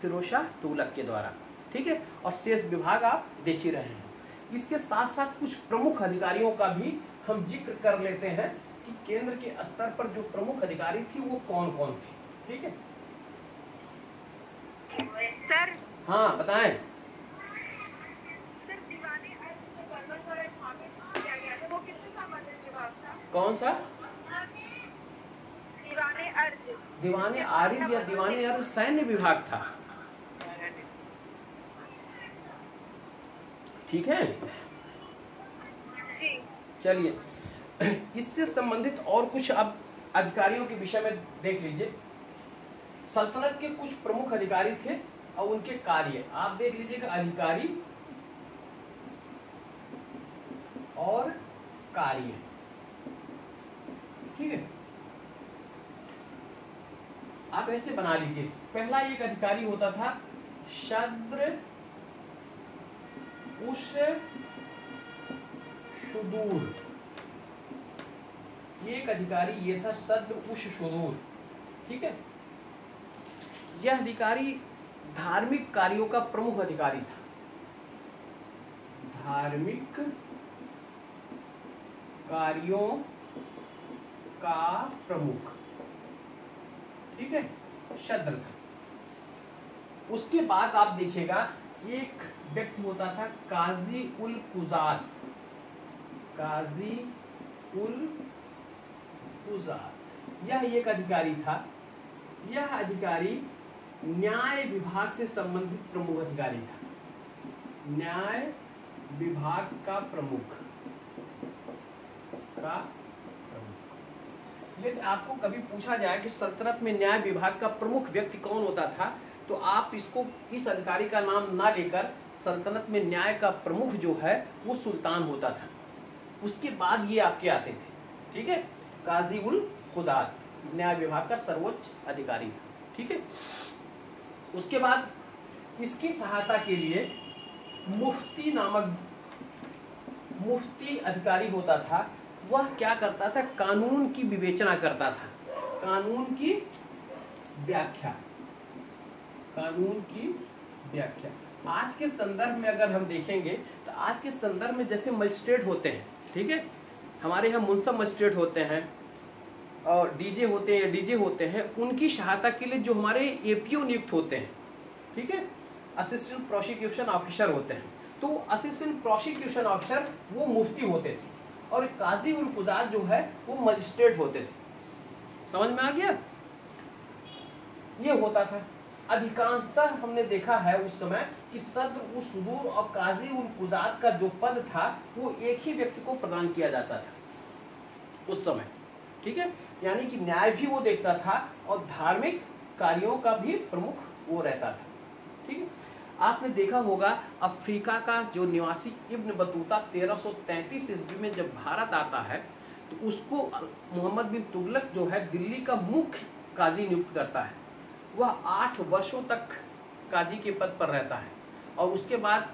फिरोज शाह तुगलक के द्वारा। ठीक है, और शेष विभाग आप देख ही रहे हैं। इसके साथ साथ कुछ प्रमुख अधिकारियों का भी हम जिक्र कर लेते हैं कि केंद्र के स्तर पर जो प्रमुख अधिकारी थी वो कौन कौन थी। ठीक है सर, हाँ बताएं। सर दीवाने अर्ज जो बलबन द्वारा स्थापित किया गया था वो किससे संबंधित विभाग था? कौन सा? दीवाने अर्ज। दीवाने आरिज या दीवाने अर्ज सैन्य विभाग था। ठीक है, जी चलिए इससे संबंधित और कुछ अब अधिकारियों के विषय में देख लीजिए। सल्तनत के कुछ प्रमुख अधिकारी थे और उनके कार्य आप देख लीजिएगा, अधिकारी और कार्य। ठीक है, आप ऐसे बना लीजिए। पहला एक अधिकारी होता था शद्र उश शुदूर, एक अधिकारी ये था शद्र उश शुदूर। ठीक है, यह अधिकारी धार्मिक कार्यों का प्रमुख अधिकारी था, धार्मिक कार्यों का प्रमुख। ठीक है, शद्र था। उसके बाद आप देखिएगा एक व्यक्ति होता था काजी उल कुजात, काजी उल कुजात यह एक अधिकारी था। यह अधिकारी न्याय विभाग से संबंधित प्रमुख अधिकारी था, न्याय विभाग का प्रमुख यदि आपको कभी पूछा जाए कि सल्तनत में न्याय विभाग का प्रमुख व्यक्ति कौन होता था, तो आप इसको इस अधिकारी का नाम ना लेकर सल्तनत में न्याय का प्रमुख जो है वो सुल्तान होता था। उसके बाद ये आपके आते थे। ठीक है, काजी उल कुजात न्याय विभाग का सर्वोच्च अधिकारी था। ठीक है, उसके बाद इसकी सहायता के लिए मुफ्ती नामक मुफ्ती अधिकारी होता था। वह क्या करता था? कानून की विवेचना करता था, कानून की व्याख्या, कानून की व्याख्या। आज के संदर्भ में अगर हम देखेंगे तो आज के संदर्भ में जैसे मजिस्ट्रेट होते हैं, ठीक है, हमारे यहाँ मुंसब मजिस्ट्रेट होते हैं और डीजे होते हैं, डीजे होते हैं, उनकी सहायता के लिए जो हमारे एपीओ नियुक्त होते हैं, ठीक है, असिस्टेंट प्रोसिक्यूशन ऑफिसर होते हैं, तो असिस्टेंट प्रोसिक्यूशन ऑफिसर वो मुफ्ती होते थे और काजी उल कुजात जो है वो मजिस्ट्रेट होते थे। समझ में आ गया? ये होता था। अधिकांशतः हमने देखा है उस समय कि सद्र उस सुदूर और काजी उल कुजात का जो पद था वो एक ही व्यक्ति को प्रदान किया जाता था उस समय, ठीक है। यानी कि न्याय भी वो देखता था और धार्मिक कार्यों का भी प्रमुख वो रहता था, ठीक है। आपने देखा होगा अफ्रीका का जो निवासी इब्न बतूता 1333 ईस्वी में जब भारत आता है तो उसको मोहम्मद बिन तुगलक जो है दिल्ली का मुख्य काजी नियुक्त करता है। वह 8 वर्षों तक काजी के पद पर रहता है और उसके बाद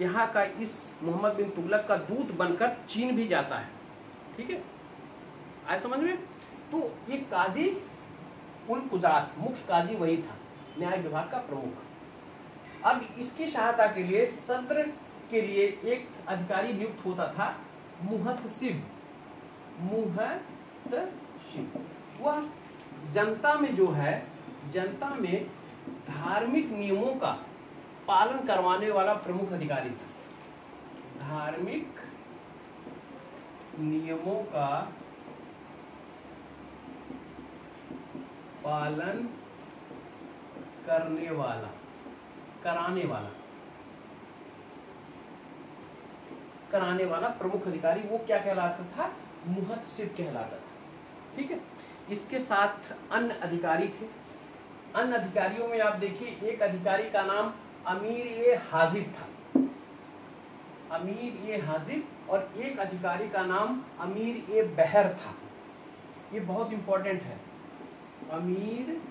यहाँ का इस मोहम्मद बिन तुगलक का दूत बनकर चीन भी जाता है, ठीक है। आए समझ में? तो ये काजी उल कुजात मुख्य काजी वही था, न्याय विभाग का प्रमुख। अब इसकी सहायता के लिए सद्र के लिए एक अधिकारी नियुक्त होता था, मुहतसिब। वह जनता में जो है, जनता में धार्मिक नियमों का पालन करवाने वाला प्रमुख अधिकारी था। धार्मिक नियमों का पालन करने वाला, कराने वाला प्रमुख अधिकारी वो क्या कहलाता था? मुहतसिब कहलाता था, ठीक है। इसके साथ अन्य अधिकारी थे। अन्य अधिकारियों में आप देखिए, एक अधिकारी का नाम अमीर-ए-हाजिब था, अमीर-ए-हाजिब, और एक अधिकारी का नाम अमीर-ए-बहर था। ये बहुत इंपॉर्टेंट है, अमीर-ए-हाजिब,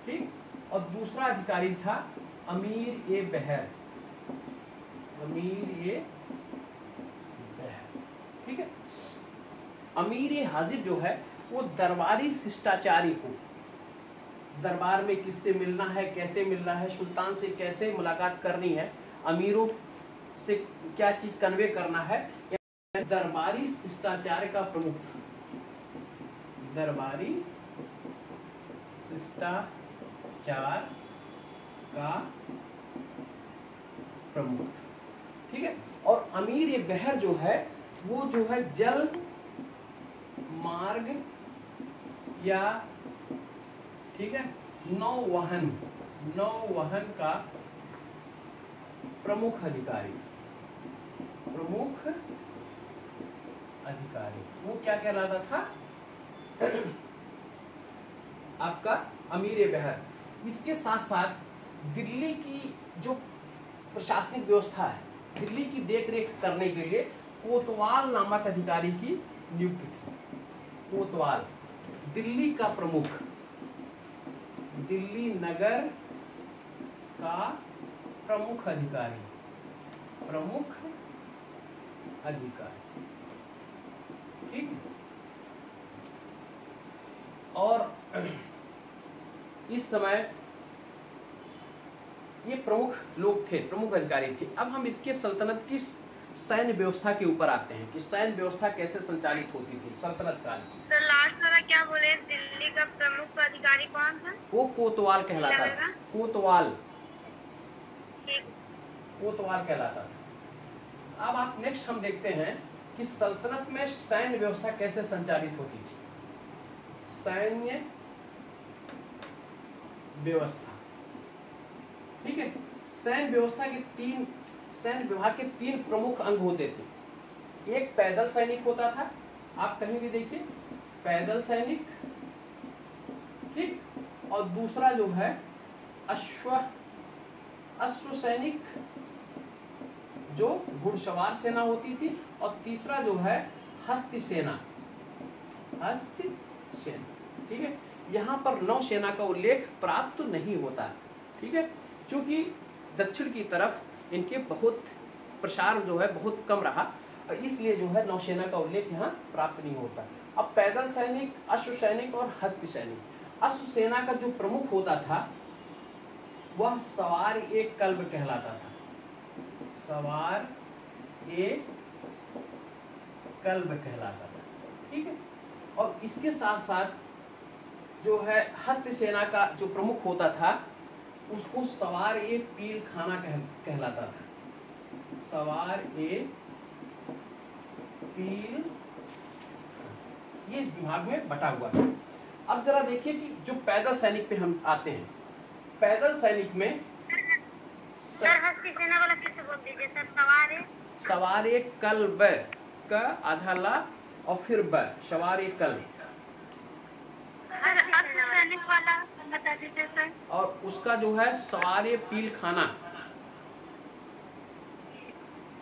ठीक। और दूसरा अधिकारी था अमीर-ए-बहर, ठीक है। अमीर-ए-हाजिब जो है वो दरबारी शिष्टाचारी को, दरबार में किससे मिलना है, कैसे मिलना है, सुल्तान से कैसे मुलाकात करनी है, अमीरों से क्या चीज कन्वे करना है, दरबारी शिष्टाचार का प्रमुख था। दरबारी शिष्टाचार का प्रमुख था, ठीक है। और अमीर-ए-बहर जो है वो जो है जल मार्ग या, ठीक है, नौवहन का प्रमुख अधिकारी, वो क्या कहलाता था? आपका अमीर-ए-बहर। इसके साथ साथ दिल्ली की जो प्रशासनिक व्यवस्था है, दिल्ली की देखरेख करने के लिए कोतवाल नामक अधिकारी की नियुक्ति थी। कोतवाल दिल्ली का प्रमुख, दिल्ली नगर का प्रमुख अधिकारी, ठीक। और इस समय ये प्रमुख लोग थे, प्रमुख अधिकारी थे। अब हम इसके सल्तनत की सैन्य व्यवस्था के ऊपर आते हैं कि सैन्य व्यवस्था कैसे संचालित होती थी सल्तनत काल की। तो लास्ट वाला क्या बोले, दिल्ली का प्रमुख अधिकारी कौन था? वो कोतवाल कहलाता था, कोतवाल कहलाता था। अब आप नेक्स्ट हम देखते हैं कि सल्तनत में सैन्य व्यवस्था कैसे संचालित होती थी। सैन्य व्यवस्था, ठीक है। सैन्य व्यवस्था के सैन्य विभाग के 3 प्रमुख अंग होते थे। एक पैदल सैनिक होता था, आप कहीं भी देखिए पैदल सैनिक, ठीक। और दूसरा जो है अश्व सैनिक, जो घुड़सवार सेना होती थी, और तीसरा जो है हस्ती सेना, ठीक है। यहाँ पर नौसेना का उल्लेख प्राप्त नहीं होता है, ठीक है, क्योंकि दक्षिण की तरफ इनके बहुत प्रसार जो है बहुत कम रहा, और इसलिए जो है नौसेना का उल्लेख यहाँ प्राप्त नहीं होता। अब पैदल सैनिक, अश्व सैनिक और हस्ती सैनिक। अश्व सेना का जो प्रमुख होता था वह सवार ए कल्ब कहलाता था, सवार ए कल्ब कहलाता था, ठीक है। और इसके साथ साथ जो है हस्त सेना का जो प्रमुख होता था उसको सवार ए पील खाना कहलाता था, सवार ए पील। ये इस विभाग में बटा हुआ था। अब जरा देखिए कि जो पैदल सैनिक पे हम आते हैं। पैदल सैनिक में सर हस्ती सेना वाला फिर से बोल दीजिए सर। सवार एक कल ब का आधा ला और फिर ब सवार एक कल। सैनिक वाला बता दीजिए सर। और उसका जो है सवार पील खाना,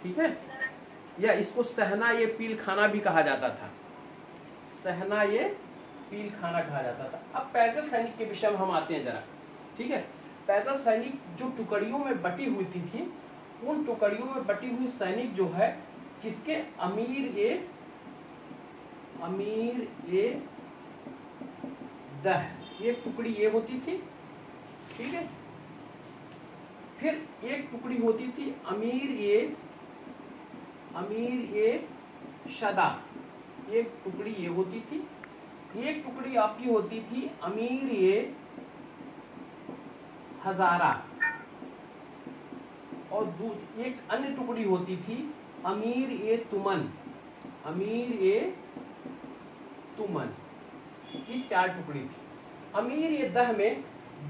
ठीक है, या इसको सहना ये पील खाना भी कहा जाता था। सहना ये पील खाना कहा जाता था। अब पैदल सैनिक के विषय में हम आते हैं जरा, ठीक है। पैदल सैनिक जो टुकड़ियों में बटी हुई थी उन टुकड़ियों में बटी हुई सैनिक जो है किसके, अमीर ए दह, एक टुकड़ी ये होती थी, ठीक है। फिर एक टुकड़ी होती थी अमीर ए शदा, एक टुकड़ी ये होती थी। एक टुकड़ी आपकी होती थी अमीर ए हजारा, और एक अन्य टुकड़ी होती थी अमीर ए तुमन, ये 4 टुकड़ी थी। अमीर ए दह में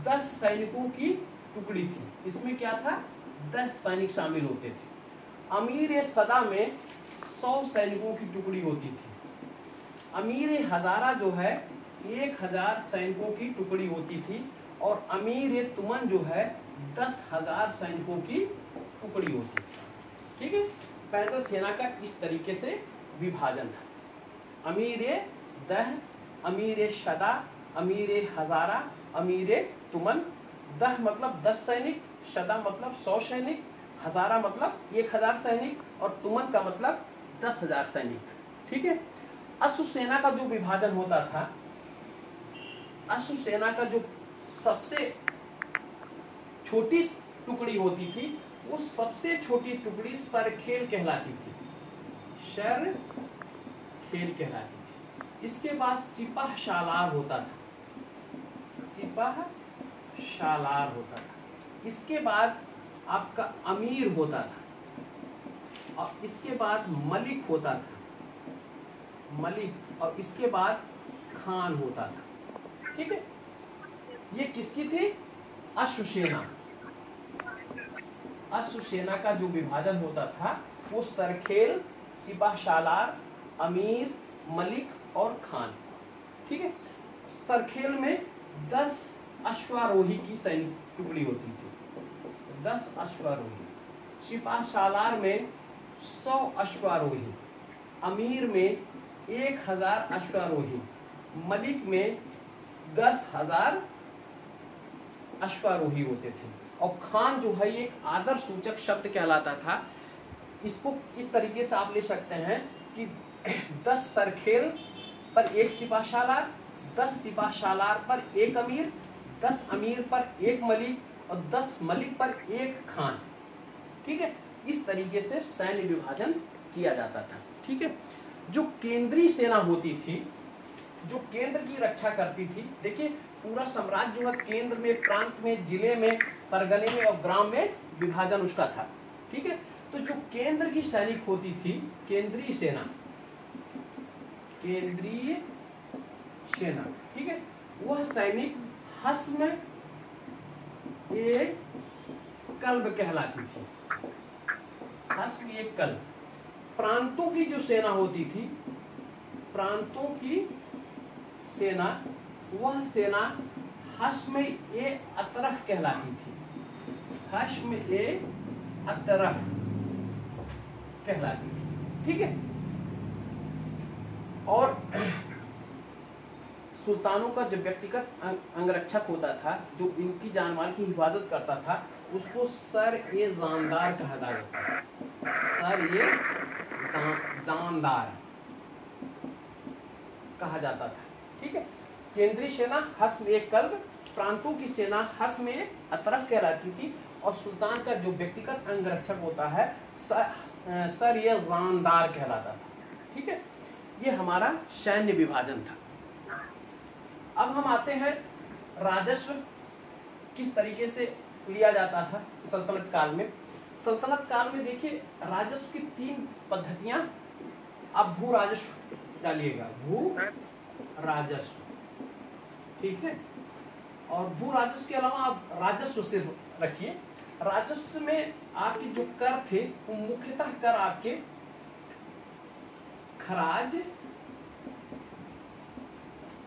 10 सैनिकों की टुकड़ी थी, इसमें क्या था 10 सैनिक शामिल होते थे। अमीर ए सदा में 100 सैनिकों की टुकड़ी होती थी। अमीर ए हजारा जो है 1000 सैनिकों की टुकड़ी होती थी, और अमीर ए तुमन जो है 10,000 सैनिकों की टुकड़ी होती थी, ठीक है। पैदल सेना का इस तरीके से विभाजन था। अमीर ए दह, अमीर ए शदा, अमीर ए हजारा, अमीर ए तुमन। दह मतलब 10 सैनिक, शदा मतलब 100 सैनिक, हजारा मतलब 1000 सैनिक, और तुमन का मतलब 10,000 सैनिक, ठीक है। अश्व सेना का जो विभाजन होता था, अश्व सेना का जो सबसे छोटी टुकड़ी होती थी, उस सबसे छोटी टुकड़ी सरखेल कहलाती थी, सरखेल कहलाती थी। इसके बाद सिपाह शालार होता था, सिपाह शालार होता था। इसके बाद आपका अमीर होता था, और इसके बाद मलिक होता था, मलिक, और इसके बाद खान होता था, ठीक है। ये किसकी थी, अश्वसेना। अश्वसेना का जो विभाजन होता था वो सरखेल, सिपाह शालार, अमीर, मलिक और खान, ठीक है। सरखेल में 10 अश्वारोही की सैनिक टुकड़ी होती थी, 10 अश्वारोही। सिपाह शालार में 100 अश्वारोही, अमीर में 1000 अश्वारोही, मलिक में 10,000 अश्वारोही होते थे। और खान जो है ये एक आदर सूचक शब्द कहलाता था। इसको इस तरीके से आप ले सकते हैं कि 10 सरखेल पर 1 सिपाह शालार, 10 सिपाह शालार पर 1 अमीर, 10 अमीर पर 1 मलिक, और 10 मलिक पर 1 खान, ठीक है। इस तरीके से सैन्य विभाजन किया जाता था, ठीक है। जो केंद्रीय सेना होती थी, जो केंद्र की रक्षा करती थी, देखिए पूरा साम्राज्य जो है केंद्र में, प्रांत में, जिले में, परगने में और ग्राम में विभाजन उसका था, ठीक है। तो जो केंद्र की सैनिक होती थी, केंद्रीय सेना, केंद्रीय सेना, ठीक है, वह सैनिक हस्म ए कल्ब कहलाती थी, हस्म ए कल्ब। प्रांतों की जो सेना होती थी, प्रांतों की सेना, वह सेना हस्म ए अतरफ कहलाती थी, हस्म ए अतरफ कहलाती थी, ठीक है। और सुल्तानों का जब व्यक्तिगत अंगरक्षक होता था, जो इनकी जानमाल की हिफाजत करता था, उसको सर ए जानदार कहा जाता था, सर ए जानदार कहा जाता था, ठीक है। केंद्रीय सेना हस्म ए कल्ब, प्रांतों की सेना हस्म ए अतरफ कहलाती थी, और सुल्तान का जो व्यक्तिगत अंगरक्षक होता है सर ए जानदार कहलाता था, ठीक है। ये हमारा सैन्य विभाजन था। अब हम आते हैं राजस्व किस तरीके से लिया जाता था सल्तनत काल में। सल्तनत काल में देखिए राजस्व की 3 पद्धतियां। आप भू राजस्व डालिएगा, भू राजस्व, ठीक है। और भू राजस्व के अलावा आप राजस्व सिर्फ रखिए। राजस्व में आपके जो कर थे वो मुख्यतः कर आपके खराज,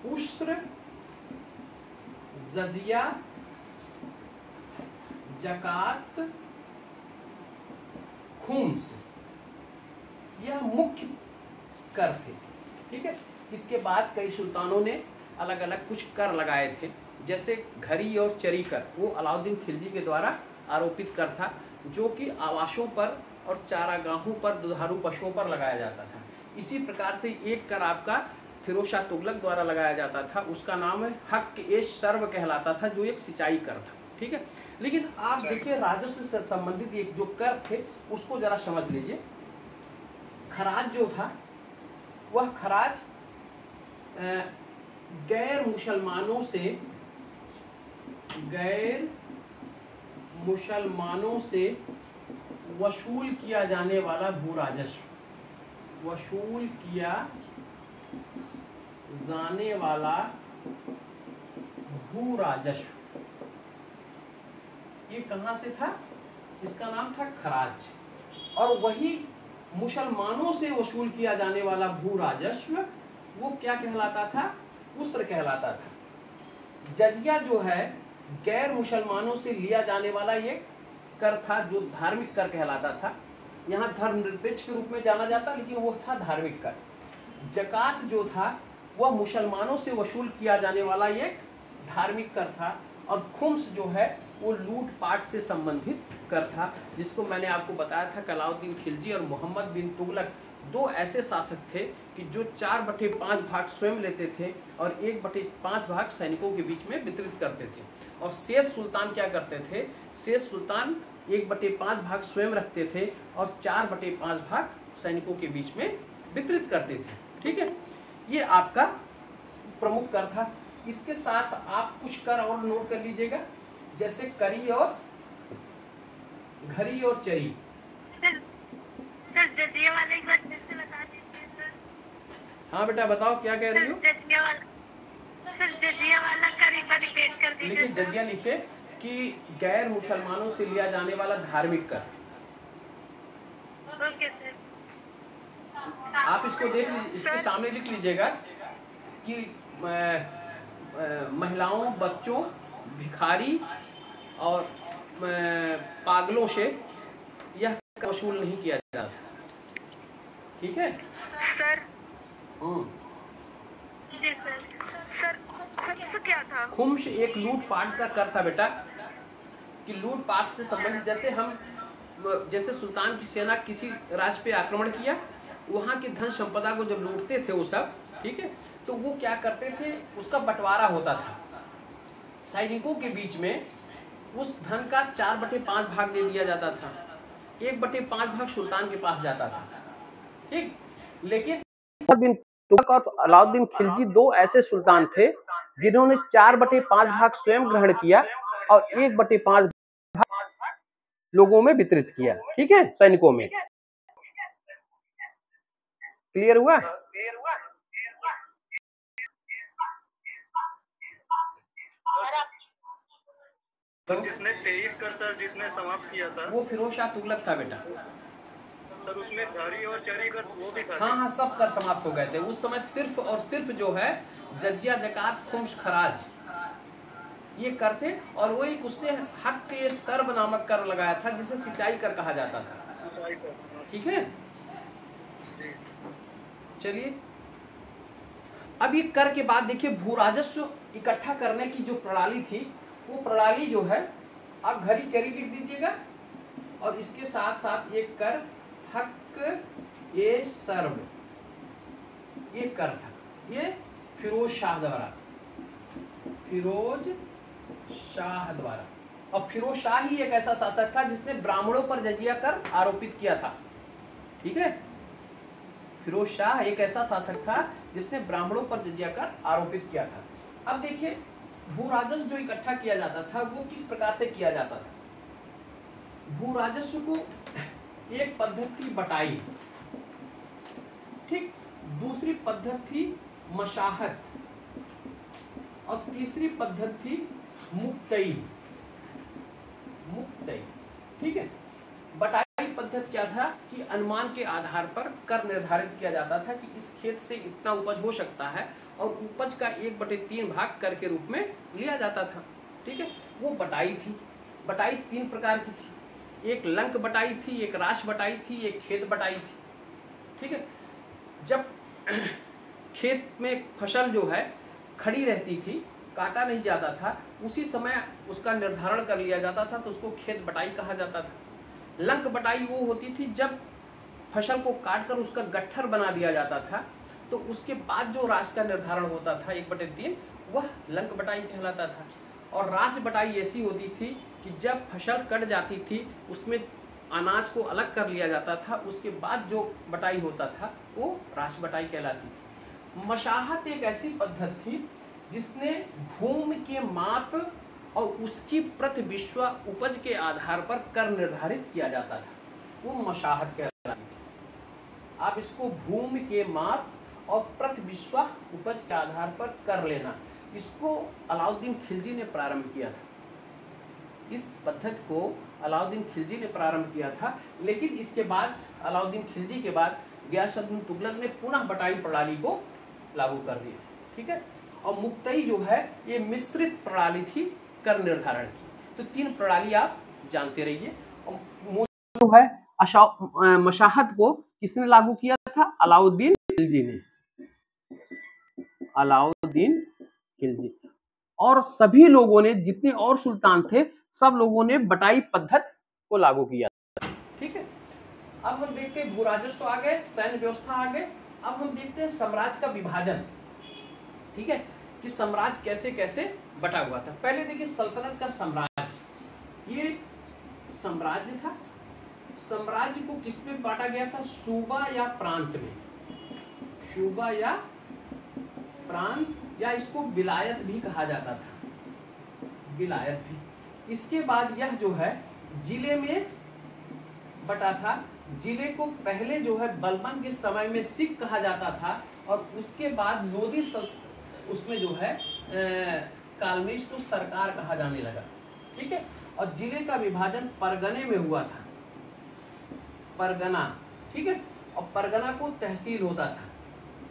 उस्र, जजिया, जकात, खुम्स, यह मुख्य कर थे, ठीक है। इसके बाद कई सुल्तानों ने अलग अलग कुछ कर लगाए थे, जैसे घरी और चरी कर, वो अलाउद्दीन खिलजी के द्वारा आरोपित कर था, जो कि आवासों पर और चारागाहों पर, दुधारू पशुओं पर लगाया जाता था। इसी प्रकार से एक कर आपका फिरोज शाह तुगलक द्वारा लगाया जाता था, उसका नाम है हक ए सर्व कहलाता था, जो एक सिंचाई कर था, ठीक है। लेकिन आप देखिए राजस्व से संबंधित एक जो कर थे उसको जरा समझ लीजिए। खराज जो था वह खराज गैर मुसलमानों से वसूल किया जाने वाला भू राजस्व, वसूल किया जाने वाला भू राजस्व, ये कहां से था? इसका नाम था खराज। और वही मुसलमानों से वसूल किया जाने वाला भू राजस्व वो क्या कहलाता था? उस्र कहलाता था। जजिया जो है गैर मुसलमानों से लिया जाने वाला एक कर था, जो धार्मिक कर कहलाता था। यहाँ धर्मनिरपेक्ष के रूप में जाना जाता, लेकिन वो था धार्मिक कर। जकात जो था वह मुसलमानों से वसूल किया जाने वाला एक धार्मिक कर था। और खुम्स जो है वो लूटपाट से संबंधित कर था, जिसको मैंने आपको बताया था। अलाउद्दीन खिलजी और मोहम्मद बिन तुगलक दो ऐसे शासक थे कि जो 4/5 भाग स्वयं लेते थे और 1/5 भाग सैनिकों के बीच में वितरित करते थे। और शेष सुल्तान क्या करते थे? शेष सुल्तान 1/5 भाग स्वयं रखते थे और 4/5 भाग सैनिकों के बीच में वितरित करते थे, ठीक है। ये आपका प्रमुख कर था। इसके साथ आप कुछ कर और नोट कर लीजिएगा, जैसे करी और घरी और चरी। सर जजिया वाला एक बार फिर से बता दीजिए सर। हाँ बेटा बताओ क्या कह रही हो? सर जजिया वाला कर एक बार रिपीट कर दीजिए। लेकिन जजिया लिखे कि गैर मुसलमानों से लिया जाने वाला धार्मिक कर। Okay sir. आप इसको देख लीजिए, इसके सामने लिख लीजिएगा कि महिलाओं, बच्चों, भिखारी और पागलों से यह वसूल नहीं किया जाता, ठीक है सर। जी सर। सर खुम्स क्या था? खुम्स एक लूटपाट का कर था बेटा, कि लूटपाट से संबंधित, जैसे सुल्तान की सेना किसी राज्य पे आक्रमण किया, वहाँ की धन संपदा को जब लूटते थे वो सब, ठीक है, तो वो क्या करते थे, उसका बंटवारा होता था सैनिकों के बीच में। उस धन का 4/5 भाग दे दिया जाता था, 1/5 भाग सुल्तान के पास जाता था, ठीक। लेकिन बिन तुगलक और अलाउद्दीन खिलजी दो ऐसे सुल्तान थे जिन्होंने 4/5 भाग स्वयं ग्रहण किया और 1/5 भाग लोगों में वितरित किया, ठीक है, सैनिकों में। क्लियर हुआ? सर जिसने 23 कर सर जिसने समाप्त किया था वो फिरोज शाह तुगलक था बेटा। सर उसमें घरी और चरी कर वो भी था। हाँ, सब कर समाप्त हो गए थे उस समय। सिर्फ और सिर्फ जो है जजिया, जकात, खुम्स, खराज ये कर थे। और वो एक उसने हक के सर्व नामक कर लगाया था, जिसे सिंचाई कर कहा जाता था, ठीक है। चलिए अब ये कर के बाद देखिए भू राजस्व इकट्ठा करने की जो प्रणाली थी, वो प्रणाली जो है आप घरी चरी लिख दीजिएगा। और इसके साथ साथ एक कर हक ए सर्व, ये कर था, ये फिरोज शाह द्वारा, और फिरोज शाह ही एक ऐसा शासक था जिसने ब्राह्मणों पर जजिया कर आरोपित किया था, ठीक है। फिरोज शाह एक ऐसा शासक था जिसने ब्राह्मणों पर जजिया कर आरोपित किया था। अब देखिए भू राजस्व जो इकट्ठा किया जाता था वो किस प्रकार से किया जाता था। भू राजस्व को एक पद्धति बटाई, ठीक, दूसरी पद्धति मशाहत, और तीसरी पद्धति थी मुक्तई। ठीक है। बटाई पद्धति क्या था कि अनुमान के आधार पर कर निर्धारित किया जाता था कि इस खेत से इतना उपज हो सकता है और उपज का 1/3 भाग कर के रूप में लिया जाता था। ठीक है, वो बटाई थी। बटाई 3 प्रकार की थी, एक लंक बटाई थी, एक राश बटाई थी, एक खेत बटाई थी। ठीक है, जब खेत में फसल जो है खड़ी रहती थी, काटा नहीं जाता था, उसी समय उसका निर्धारण कर लिया जाता था, तो उसको खेत बटाई कहा जाता था। लंक बटाई वो होती थी जब फसल को काट कर उसका गट्ठर बना दिया जाता था, तो उसके बाद जो राश का निर्धारण होता था 1/3, वह लंक बटाई कहलाता था। और राश बटाई ऐसी होती थी कि जब फसल कट जाती थी, उसमें अनाज को अलग कर लिया जाता था, उसके बाद जो बटाई होता था वो राश बटाई कहलाती थी। मशाहत एक ऐसी पद्धति थी जिसने भूमि के माप और उसकी प्रति बिस्वा उपज के आधार पर कर निर्धारित किया जाता था, वो मशाहत कहलाती थी। आप इसको भूमि के माप और प्रति बिस्वा उपज के आधार पर कर लेना, इसको अलाउद्दीन खिलजी ने प्रारंभ किया था। इस पद्धति को अलाउद्दीन खिलजी ने प्रारंभ किया था, लेकिन इसके बाद अलाउद्दीन खिलजी के बाद गियासुद्दीन तुगलक ने पुनः बटाई प्रणाली को लागू कर दिया। ठीक है, और मुक्तई जो है ये मिश्रित प्रणाली थी कर निर्धारण की। तो 3 प्रणाली आप जानते रहिए। और जो है मशाहत को किसने लागू किया था? अलाउद्दीन खिलजी ने। अलाउद्दीन खिलजी और सभी लोगों ने, जितने और सुल्तान थे, सब लोगों ने बटाई पद्धति को लागू किया। ठीक है, अब हम देखते हैं भू राजस्व आ गए, सैन्य व्यवस्था आ गए। अब हम देखते हैं साम्राज्य का विभाजन। ठीक है, कि साम्राज्य कैसे कैसे बटा हुआ था। पहले देखिए सल्तनत का साम्राज्य, ये साम्राज्य था। साम्राज्य को किस में बांटा गया था? सूबा या प्रांत में। सूबा या प्रांत, या इसको विलायत भी कहा जाता था, विलायत भी। इसके बाद यह जो है जिले में बटा था। जिले को पहले जो है बलबन के समय में सिख कहा जाता था, और उसके बाद लोधी उसमें जो है काल में इसको सरकार कहा जाने लगा। ठीक है, और जिले का विभाजन परगने में हुआ था, परगना। ठीक है, और परगना को तहसील होता था,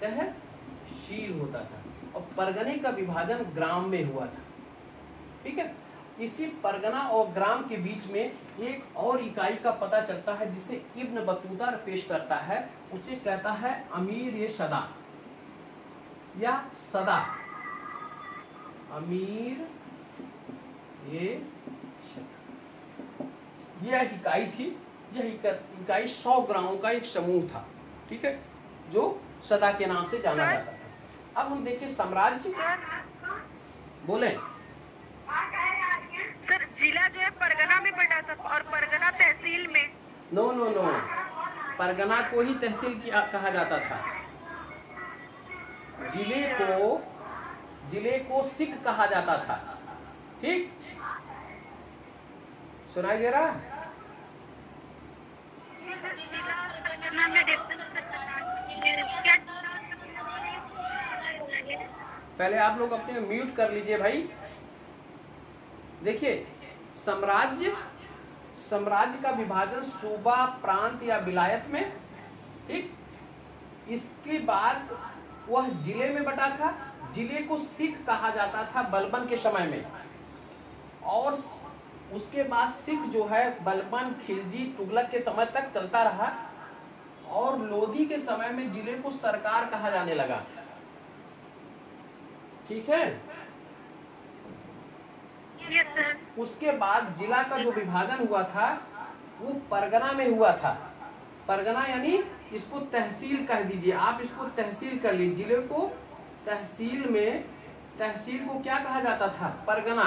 तहसील होता था, और परगने का विभाजन ग्राम में हुआ था। ठीक है, इसी परगना और ग्राम के बीच में एक और इकाई का पता चलता है, जिसे इब्न बतूता पेश करता है, उसे कहता है अमीर ये सदा या सदा। अमीर ये यह इकाई थी। यह इकाई 100 ग्रामों का एक समूह था। ठीक है, जो सदा के नाम से जाना जाता था। अब हम देखिए साम्राज्य, बोले सर, जिला जो है परगना में बटा था और परगना तहसील में। नो, परगना को ही तहसील कहा जाता था। जिले को सिख कहा जाता था। ठीक, सुनाई दे रहा? पहले आप लोग अपने म्यूट कर लीजिए भाई। देखिए साम्राज्य का विभाजन सूबा, प्रांत या विलायत में। ठीक, इसके बाद वह जिले में बटा था। जिले को सिख कहा जाता था बलबन के समय में, और उसके बाद सिख जो है बलबन, खिलजी, तुगलक के समय तक चलता रहा, और लोधी के समय में जिले को सरकार कहा जाने लगा। ठीक है, उसके बाद जिला का जो विभाजन हुआ था वो परगना में हुआ था। परगना यानी इसको तहसील कह दीजिए, आप इसको तहसील कर लीजिए। जिले को तहसील में, तहसील को क्या कहा जाता था? परगना,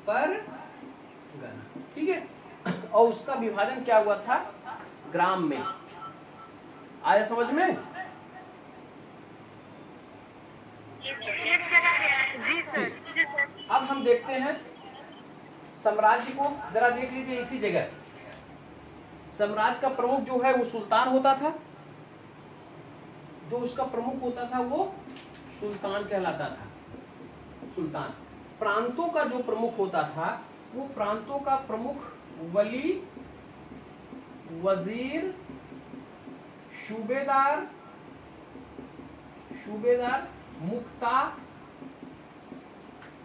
परगना। ठीक है, और उसका विभाजन क्या हुआ था? ग्राम में। आया समझ में? अब हम देखते हैं साम्राज्य को, जरा देख लीजिए इसी जगह। साम्राज्य का प्रमुख जो है वो सुल्तान होता था। जो उसका प्रमुख होता था वो सुल्तान कहलाता था, सुल्तान। प्रांतों का जो प्रमुख होता था वो प्रांतों का प्रमुख वली, वजीर, सूबेदार, मुख्ता,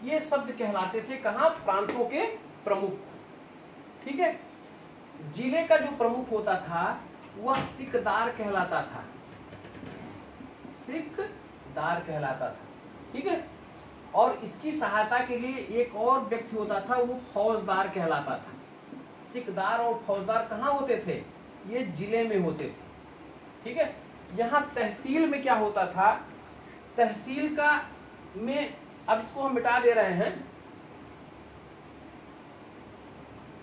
ये शब्द कहलाते थे कहाँ? प्रांतों के प्रमुख। ठीक है। जिले का जो प्रमुख होता था वह सिकदार कहलाता था, सिकदार कहलाता था। ठीक है। और इसकी सहायता के लिए एक और व्यक्ति होता था, वो फौजदार कहलाता था। सिकदार और फौजदार कहाँ होते थे? ये जिले में होते थे। ठीक है। यहाँ तहसील में क्या होता था? तहसील का में, अब इसको हम मिटा दे रहे हैं।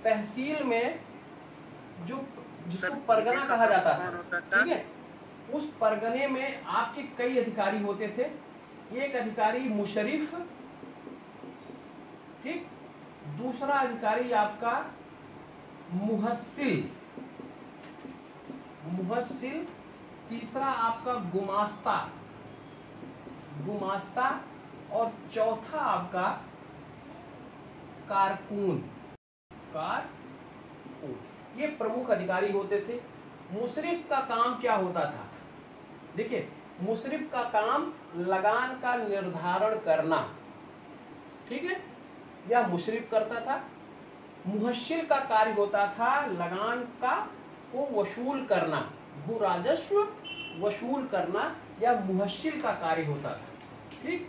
तहसील में जो जिसको परगना कहा जाता था, ठीक है, उस परगने में आपके कई अधिकारी होते थे। एक अधिकारी मुशरिफ, ठीक, दूसरा अधिकारी आपका मुहस्सिल, तीसरा आपका गुमास्ता, और चौथा आपका कारकून। ये प्रमुख अधिकारी होते थे। मुशरिफ का काम क्या होता था? देखिए, मुशरिफ का काम लगान का निर्धारण करना, ठीक है, यह मुशरिफ करता था। मुहस्सिल का कार्य होता था लगान का को वसूल करना, भू राजस्व वसूल करना, यह मुहस्सिल का कार्य होता था। ठीक।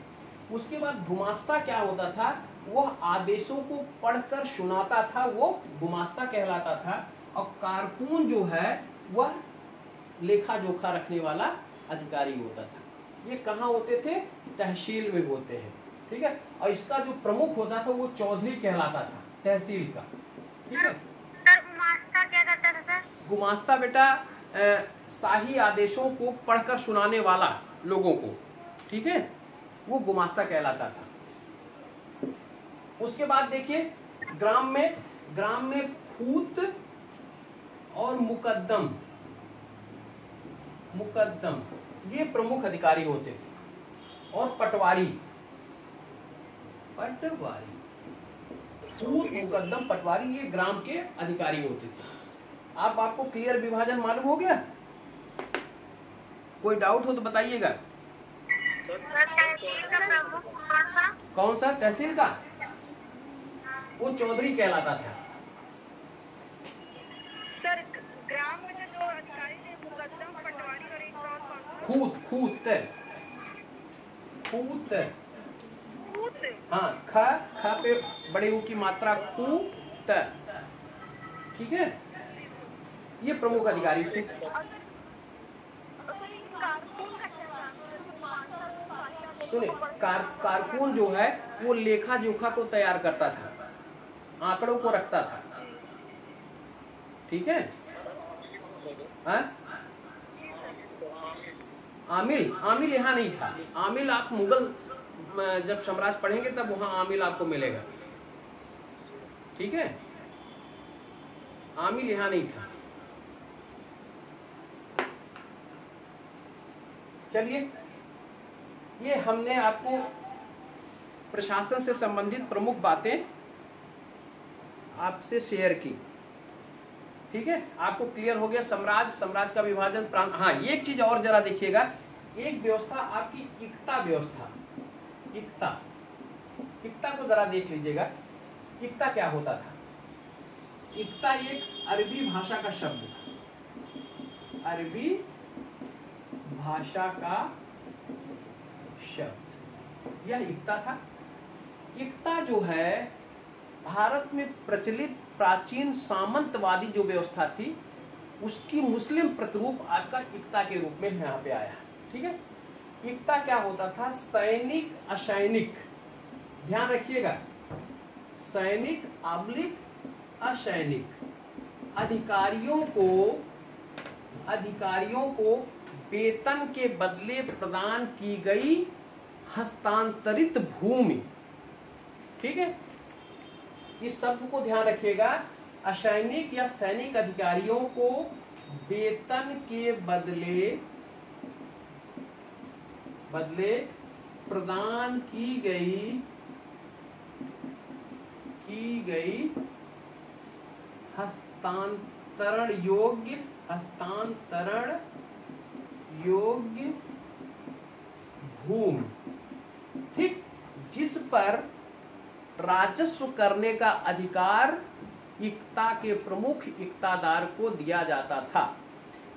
उसके बाद गुमास्ता क्या होता था? वह आदेशों को पढ़कर सुनाता था, वो गुमास्ता कहलाता था। और कारकून जो है वह लेखा जोखा रखने वाला अधिकारी होता था। ये कहाँ होते थे? तहसील में होते हैं। ठीक है। और इसका जो प्रमुख होता था वो चौधरी कहलाता था, तहसील का। ठीक है। सर गुमास्ता क्या करता था सर? गुमास्ता बेटा शाही आदेशों को पढ़कर सुनाने वाला लोगों को, ठीक है, वो गुमास्ता कहलाता था। उसके बाद देखिए, ग्राम में खूत और मुकद्दम ये प्रमुख अधिकारी होते थे। और पटवारी, खूत, मुकद्दम, पटवारी, ये ग्राम के अधिकारी होते थे। आपको क्लियर विभाजन मालूम हो गया? कोई डाउट हो तो बताइएगा। तहसील का प्रमुख कौन था? कौन सा? तहसील का वो चौधरी कहलाता था। सर ग्राम में जो अधिकारी थे, मुकद्दम, पटवारी और एक और कौन था? खूत। हाँ, ख पे बड़े ऊ की मात्रा, खूत। ठीक है। ये प्रमुख अधिकारी थे। सुने, कारकून जो है वो लेखा जोखा को तैयार करता था, आंकड़ों को रखता था। ठीक है। आमिल यहाँ नहीं था। आमिल आप मुगल जब साम्राज्य पढ़ेंगे तब वहां आमिल आपको मिलेगा। ठीक है। आमिल यहाँ नहीं था। चलिए, ये हमने आपको प्रशासन से संबंधित प्रमुख बातें आपसे शेयर की। ठीक है। आपको क्लियर हो गया साम्राज्य का विभाजन, प्रांत। हाँ, एक चीज और जरा देखिएगा, एक व्यवस्था आपकी इक्ता व्यवस्था। इक्ता को जरा देख लीजिएगा। इक्ता क्या होता था? इक्ता एक अरबी भाषा का शब्द था, अरबी भाषा का शब्द, यह इक्ता था। इक्ता जो है भारत में प्रचलित प्राचीन सामंतवादी जो व्यवस्था थी उसकी मुस्लिम प्रतिरूप आपका इक्ता के रूप में यहाँ पे आया। ठीक है। इक्ता क्या होता था? सैनिक, असैनिक, ध्यान रखिएगा, सैनिक / असैनिक अधिकारियों को वेतन के बदले प्रदान की गई हस्तांतरित भूमि। ठीक है। इस शब्द को ध्यान रखिएगा, असैनिक या सैनिक अधिकारियों को वेतन के बदले प्रदान की गई हस्तांतरण योग्य भूमि, ठीक, जिस पर राजस्व करने का अधिकार इक्ता के प्रमुख इक्तादार को दिया जाता था।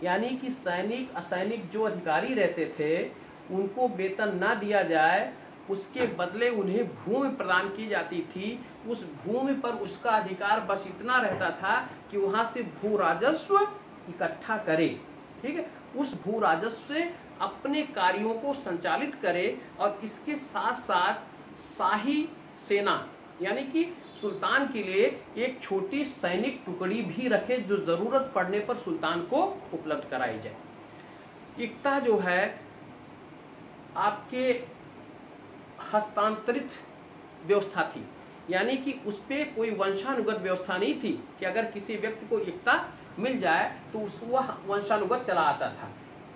यानी कि सैनिक असैनिक जो अधिकारी रहते थे उनको वेतन ना दिया जाए, उसके बदले उन्हें भूमि प्रदान की जाती थी। उस भूमि पर उसका अधिकार बस इतना रहता था कि वहां से भू राजस्व इकट्ठा करे, ठीक है, उस भू राजस्व से अपने कार्यों को संचालित करे और इसके साथ साथ शाही सेना यानी कि सुल्तान के लिए एक छोटी सैनिक टुकड़ी भी रखे जो जरूरत पड़ने पर सुल्तान को उपलब्ध कराई जाए। इक्ता जो है आपके हस्तांतरित व्यवस्था थी, यानी कि उस पे कोई वंशानुगत व्यवस्था नहीं थी कि अगर किसी व्यक्ति को इक्ता मिल जाए तो वह वंशानुगत चला आता था।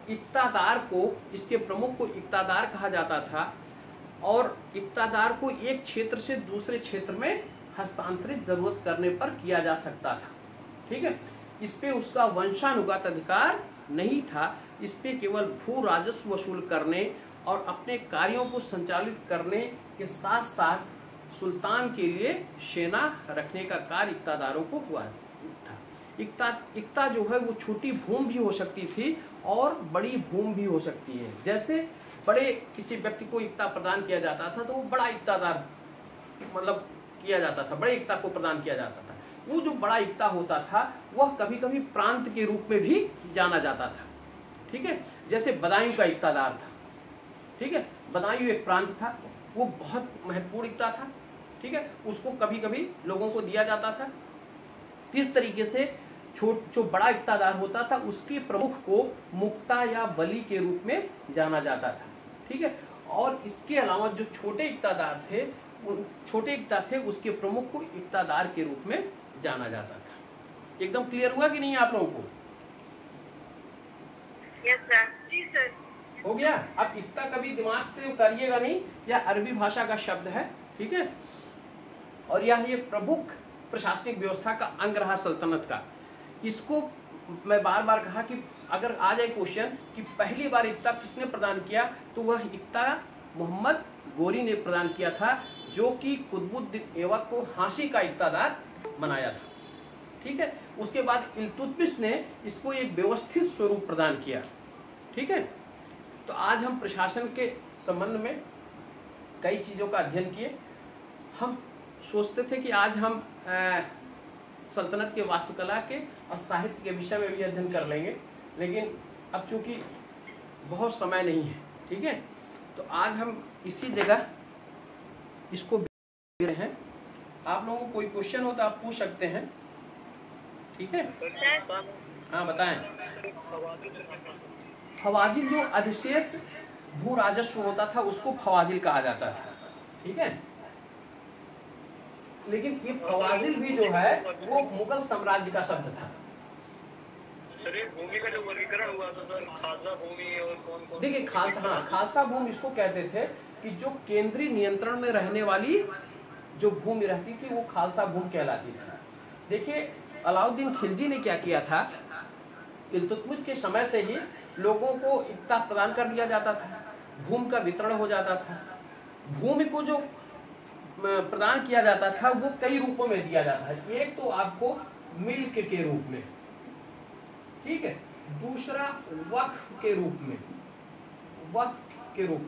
इक्तादार को, इसके प्रमुख को इक्तादार कहा जाता था और इक्तादार को एक क्षेत्र से दूसरे क्षेत्र में हस्तांतरित जरूरत करने पर किया जा सकता था, ठीक है। इस पे उसका वंशानुगत अधिकार नहीं था, इस पे केवल भू राजस्व वसूल करने और अपने कार्यों को संचालित करने के साथ साथ सुल्तान के लिए सेना रखने का कार्य इक्तादारों को हुआ था। इक्ता जो है वो छोटी भूमि भी हो सकती थी और बड़ी भूमि भी हो सकती है। जैसे बड़े किसी व्यक्ति को इक्ता प्रदान किया जाता था तो वो बड़ा इक्तादार मतलब किया जाता था, बड़े इक्ता को प्रदान किया जाता था। वो जो बड़ा इक्ता होता था वह कभी कभी प्रांत के रूप में भी जाना जाता था, ठीक है। जैसे बदायूं का इक्तादार था, ठीक है, बदायूं एक प्रांत था, वो बहुत महत्वपूर्ण इक्ता था, ठीक है, उसको कभी कभी लोगों को दिया जाता था। इस तरीके से जो बड़ा इक्तादार होता था उसके प्रमुख को मुक्ता या बली के रूप में जाना जाता था, ठीक है। और इसके अलावा जो छोटे इक्तादार थे, छोटे इक्ता थे, उसके प्रमुख को इक्तादार के रूप में जाना जाता था। एकदम क्लियर हुआ कि नहीं आप लोगों को? Yes sir. जी सर। हो गया। अब इक्ता कभी दिमाग से करिएगा नहीं, यह अरबी भाषा का शब्द है, ठीक है, और यह एक प्रमुख प्रशासनिक व्यवस्था का अंग रहा सल्तनत का। इसको मैं बार बार कहा कि अगर आ जाए क्वेश्चन कि पहली बार इक्ता किसने प्रदान किया, तो वह इक्ता मोहम्मद गोरी ने प्रदान किया था, जो कि कुतुबुद्दीन ऐबक को हांसी का इक्तादार बनाया था, ठीक है। उसके बाद इल्तुतमिश ने इसको एक व्यवस्थित स्वरूप प्रदान किया, ठीक है। तो आज हम प्रशासन के संबंध में कई चीज़ों का अध्ययन किए। हम सोचते थे कि आज हम सल्तनत के वास्तुकला के और साहित्य के विषय में भी अध्ययन कर लेंगे, लेकिन अब चूंकि बहुत समय नहीं है, ठीक है, तो आज हम इसी जगह इसको दे रहे हैं। आप लोगों को कोई क्वेश्चन हो तो आप पूछ सकते हैं, ठीक है। हाँ बताएं। फवाजिल जो अधिशेष भू राजस्व होता था उसको फवाजिल कहा जाता था, ठीक है। लेकिन ये फवाजिल भी जो है वो मुगल साम्राज्य का शब्द था। सर ये भूमि का जो वर्गीकरण हुआ था सर, खालसा भूमि और कौन-कौन? देखिए खालसा, हाँ खालसा भूमि इसको कहते थे कि जो केंद्रीय नियंत्रण में रहने वाली जो भूमि रहती थी वो खालसा भूमि कहलाती थी। देखिए अलाउद्दीन खिलजी ने क्या किया था, इल्तुतमिश के समय से ही लोगों को इक्ता प्रदान कर दिया जाता था, भूमि का वितरण हो जाता था। भूमि को जो प्रदान किया जाता था वो कई रूपों में दिया जाता है। एक तो आपको मिल्क के रूप में, ठीक है, दूसरा वक्फ के रूप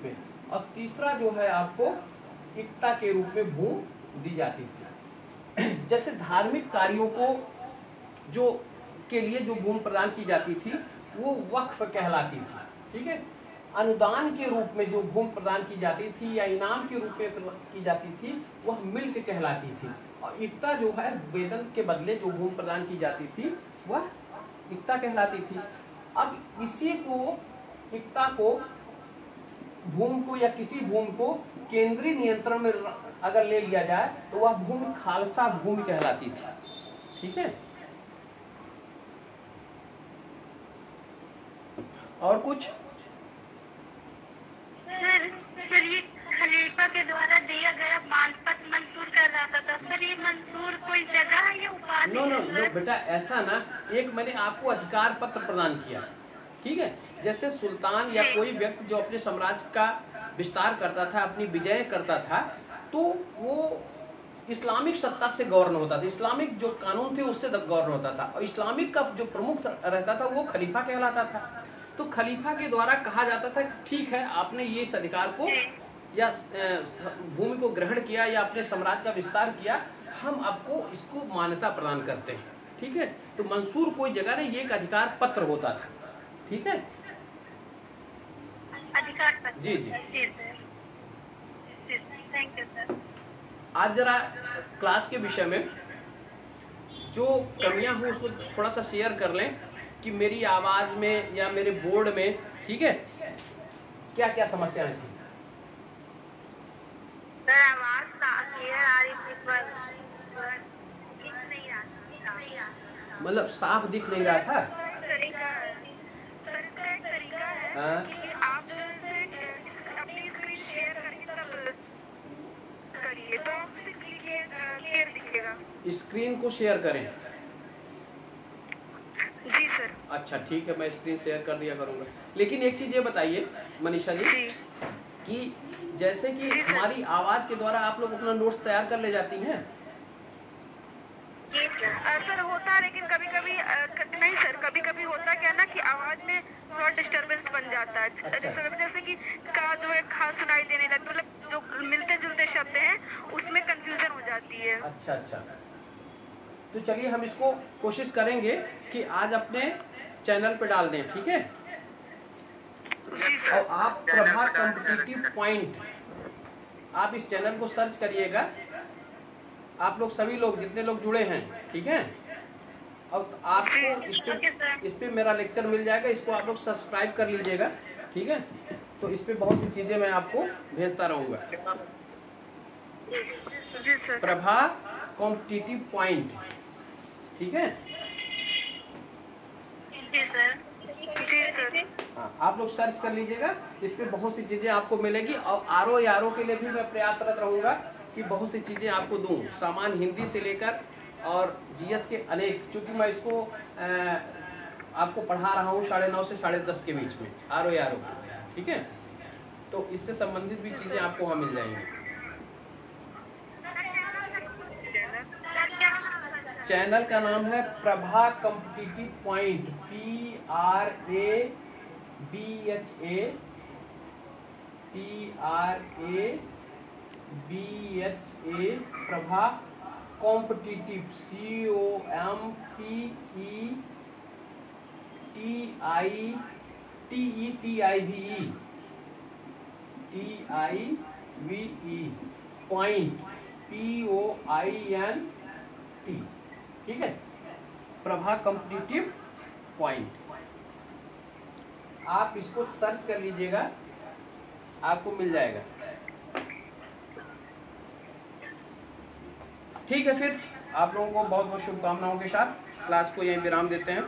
में, और तीसरा जो है आपको इक्ता के रूप में भूमि दी जाती थी। जैसे धार्मिक कार्यों को जो के लिए जो भूमि प्रदान की जाती थी वो वक्फ कहलाती थी, ठीक है। अनुदान के रूप में जो भूमि प्रदान की जाती थी या इनाम के रूप में की जाती थी वह मिल्क कहलाती थी। और इक्ता जो है वेतन के बदले जो भूमि प्रदान की जाती थी वह इक्ता कहलाती थी। अब इसी को इक्ता को भूमि को या किसी भूमि को केंद्रीय नियंत्रण में अगर ले लिया जाए तो वह भूमि खालसा भूमि कहलाती थी, ठीक है। और कुछ सर ये बेटा ऐसा ना, एक मैंने आपको अधिकार पत्र प्रदान किया, ठीक है। जैसे सुल्तान या कोई व्यक्ति जो अपने साम्राज्य का विस्तार करता था, अपनी विजय करता था, तो वो इस्लामिक सत्ता से गवर्न होता था, इस्लामिक जो कानून थे उससे गवर्न होता था, और इस्लामिक का जो प्रमुख रहता था वो खलीफा कहलाता था। तो खलीफा के द्वारा कहा जाता था कि ठीक है, आपने ये इस अधिकार को या भूमि को ग्रहण किया या अपने साम्राज्य का विस्तार किया, हम आपको इसको मान्यता प्रदान करते हैं, ठीक है। तो मंसूर कोई जगह नहीं, ये एक अधिकार पत्र होता था, ठीक है। अधिकार पत्र। जी जी, थैंक यू सर। आज जरा क्लास के विषय में जो कमियां हो उसको थोड़ा सा शेयर कर लें कि मेरी आवाज में या मेरे बोर्ड में, ठीक है, क्या क्या समस्याएं थी। सर आवाज क्लियर आ रही थी पर दिख नहीं रहा था। मतलब साफ दिख नहीं रहा था। तरीका सर का एक तरीका है हाँ। कि आप अपनी स्क्रीन शेयर करके तब करिए तो क्लियर दिखेगा। स्क्रीन को शेयर करें। जी सर। अच्छा ठीक है, मैं स्क्रीन शेयर कर दिया करूंगा। लेकिन एक चीज ये बताइए मनीषा जी कि जैसे कि हमारी आवाज के द्वारा आप लोग अपना नोट्स तैयार कर ले जाती हैं। जी सर। सर होता है, लेकिन कभी कभी नहीं सर, कभी कभी होता क्या ना कि आवाज में थोड़ा डिस्टरबेंस बन जाता है। अच्छा। जैसे कि का जो है खा सुनाई देने लगता, मतलब जो मिलते जुलते शब्द हैं उसमें कंफ्यूजन हो जाती है। अच्छा अच्छा, तो चलिए हम इसको कोशिश करेंगे कि आज अपने चैनल पे डाल दें, ठीक है। और आप प्रभा कॉम्पिटिटिव पॉइंट, आप इस चैनल को सर्च करिएगा, आप लोग सभी लोग जितने लोग जुड़े हैं, ठीक है। और आपको इस पे मेरा लेक्चर मिल जाएगा, इसको आप लोग सब्सक्राइब कर लीजिएगा, ठीक है। तो इस पे बहुत सी चीजें मैं आपको भेजता रहूंगा। प्रभा कॉम्पिटिटिव पॉइंट, ठीक है। जी सर। जी सर। हाँ, आप लोग सर्च कर लीजिएगा, इस पे बहुत सी चीजें आपको मिलेगी। और आरओ के लिए भी मैं प्रयासरत रहूंगा कि बहुत सी चीजें आपको दूं, सामान्य हिंदी से लेकर और जीएस के अनेक, चूंकि मैं इसको आपको पढ़ा रहा हूँ 9:30 से 10:30 के बीच में आरओ, ठीक है। तो इससे संबंधित भी चीजें आपको वहाँ मिल जाएंगी। चैनल का नाम है Prabha competitive point, PRABHA Prabha competitive COMPTIVE point POINT, ठीक है। प्रभा कॉम्पिटिटिव पॉइंट, आप इसको सर्च कर लीजिएगा, आपको मिल जाएगा, ठीक है। फिर आप लोगों को बहुत बहुत शुभकामनाओं के साथ क्लास को यहीं विराम देते हैं।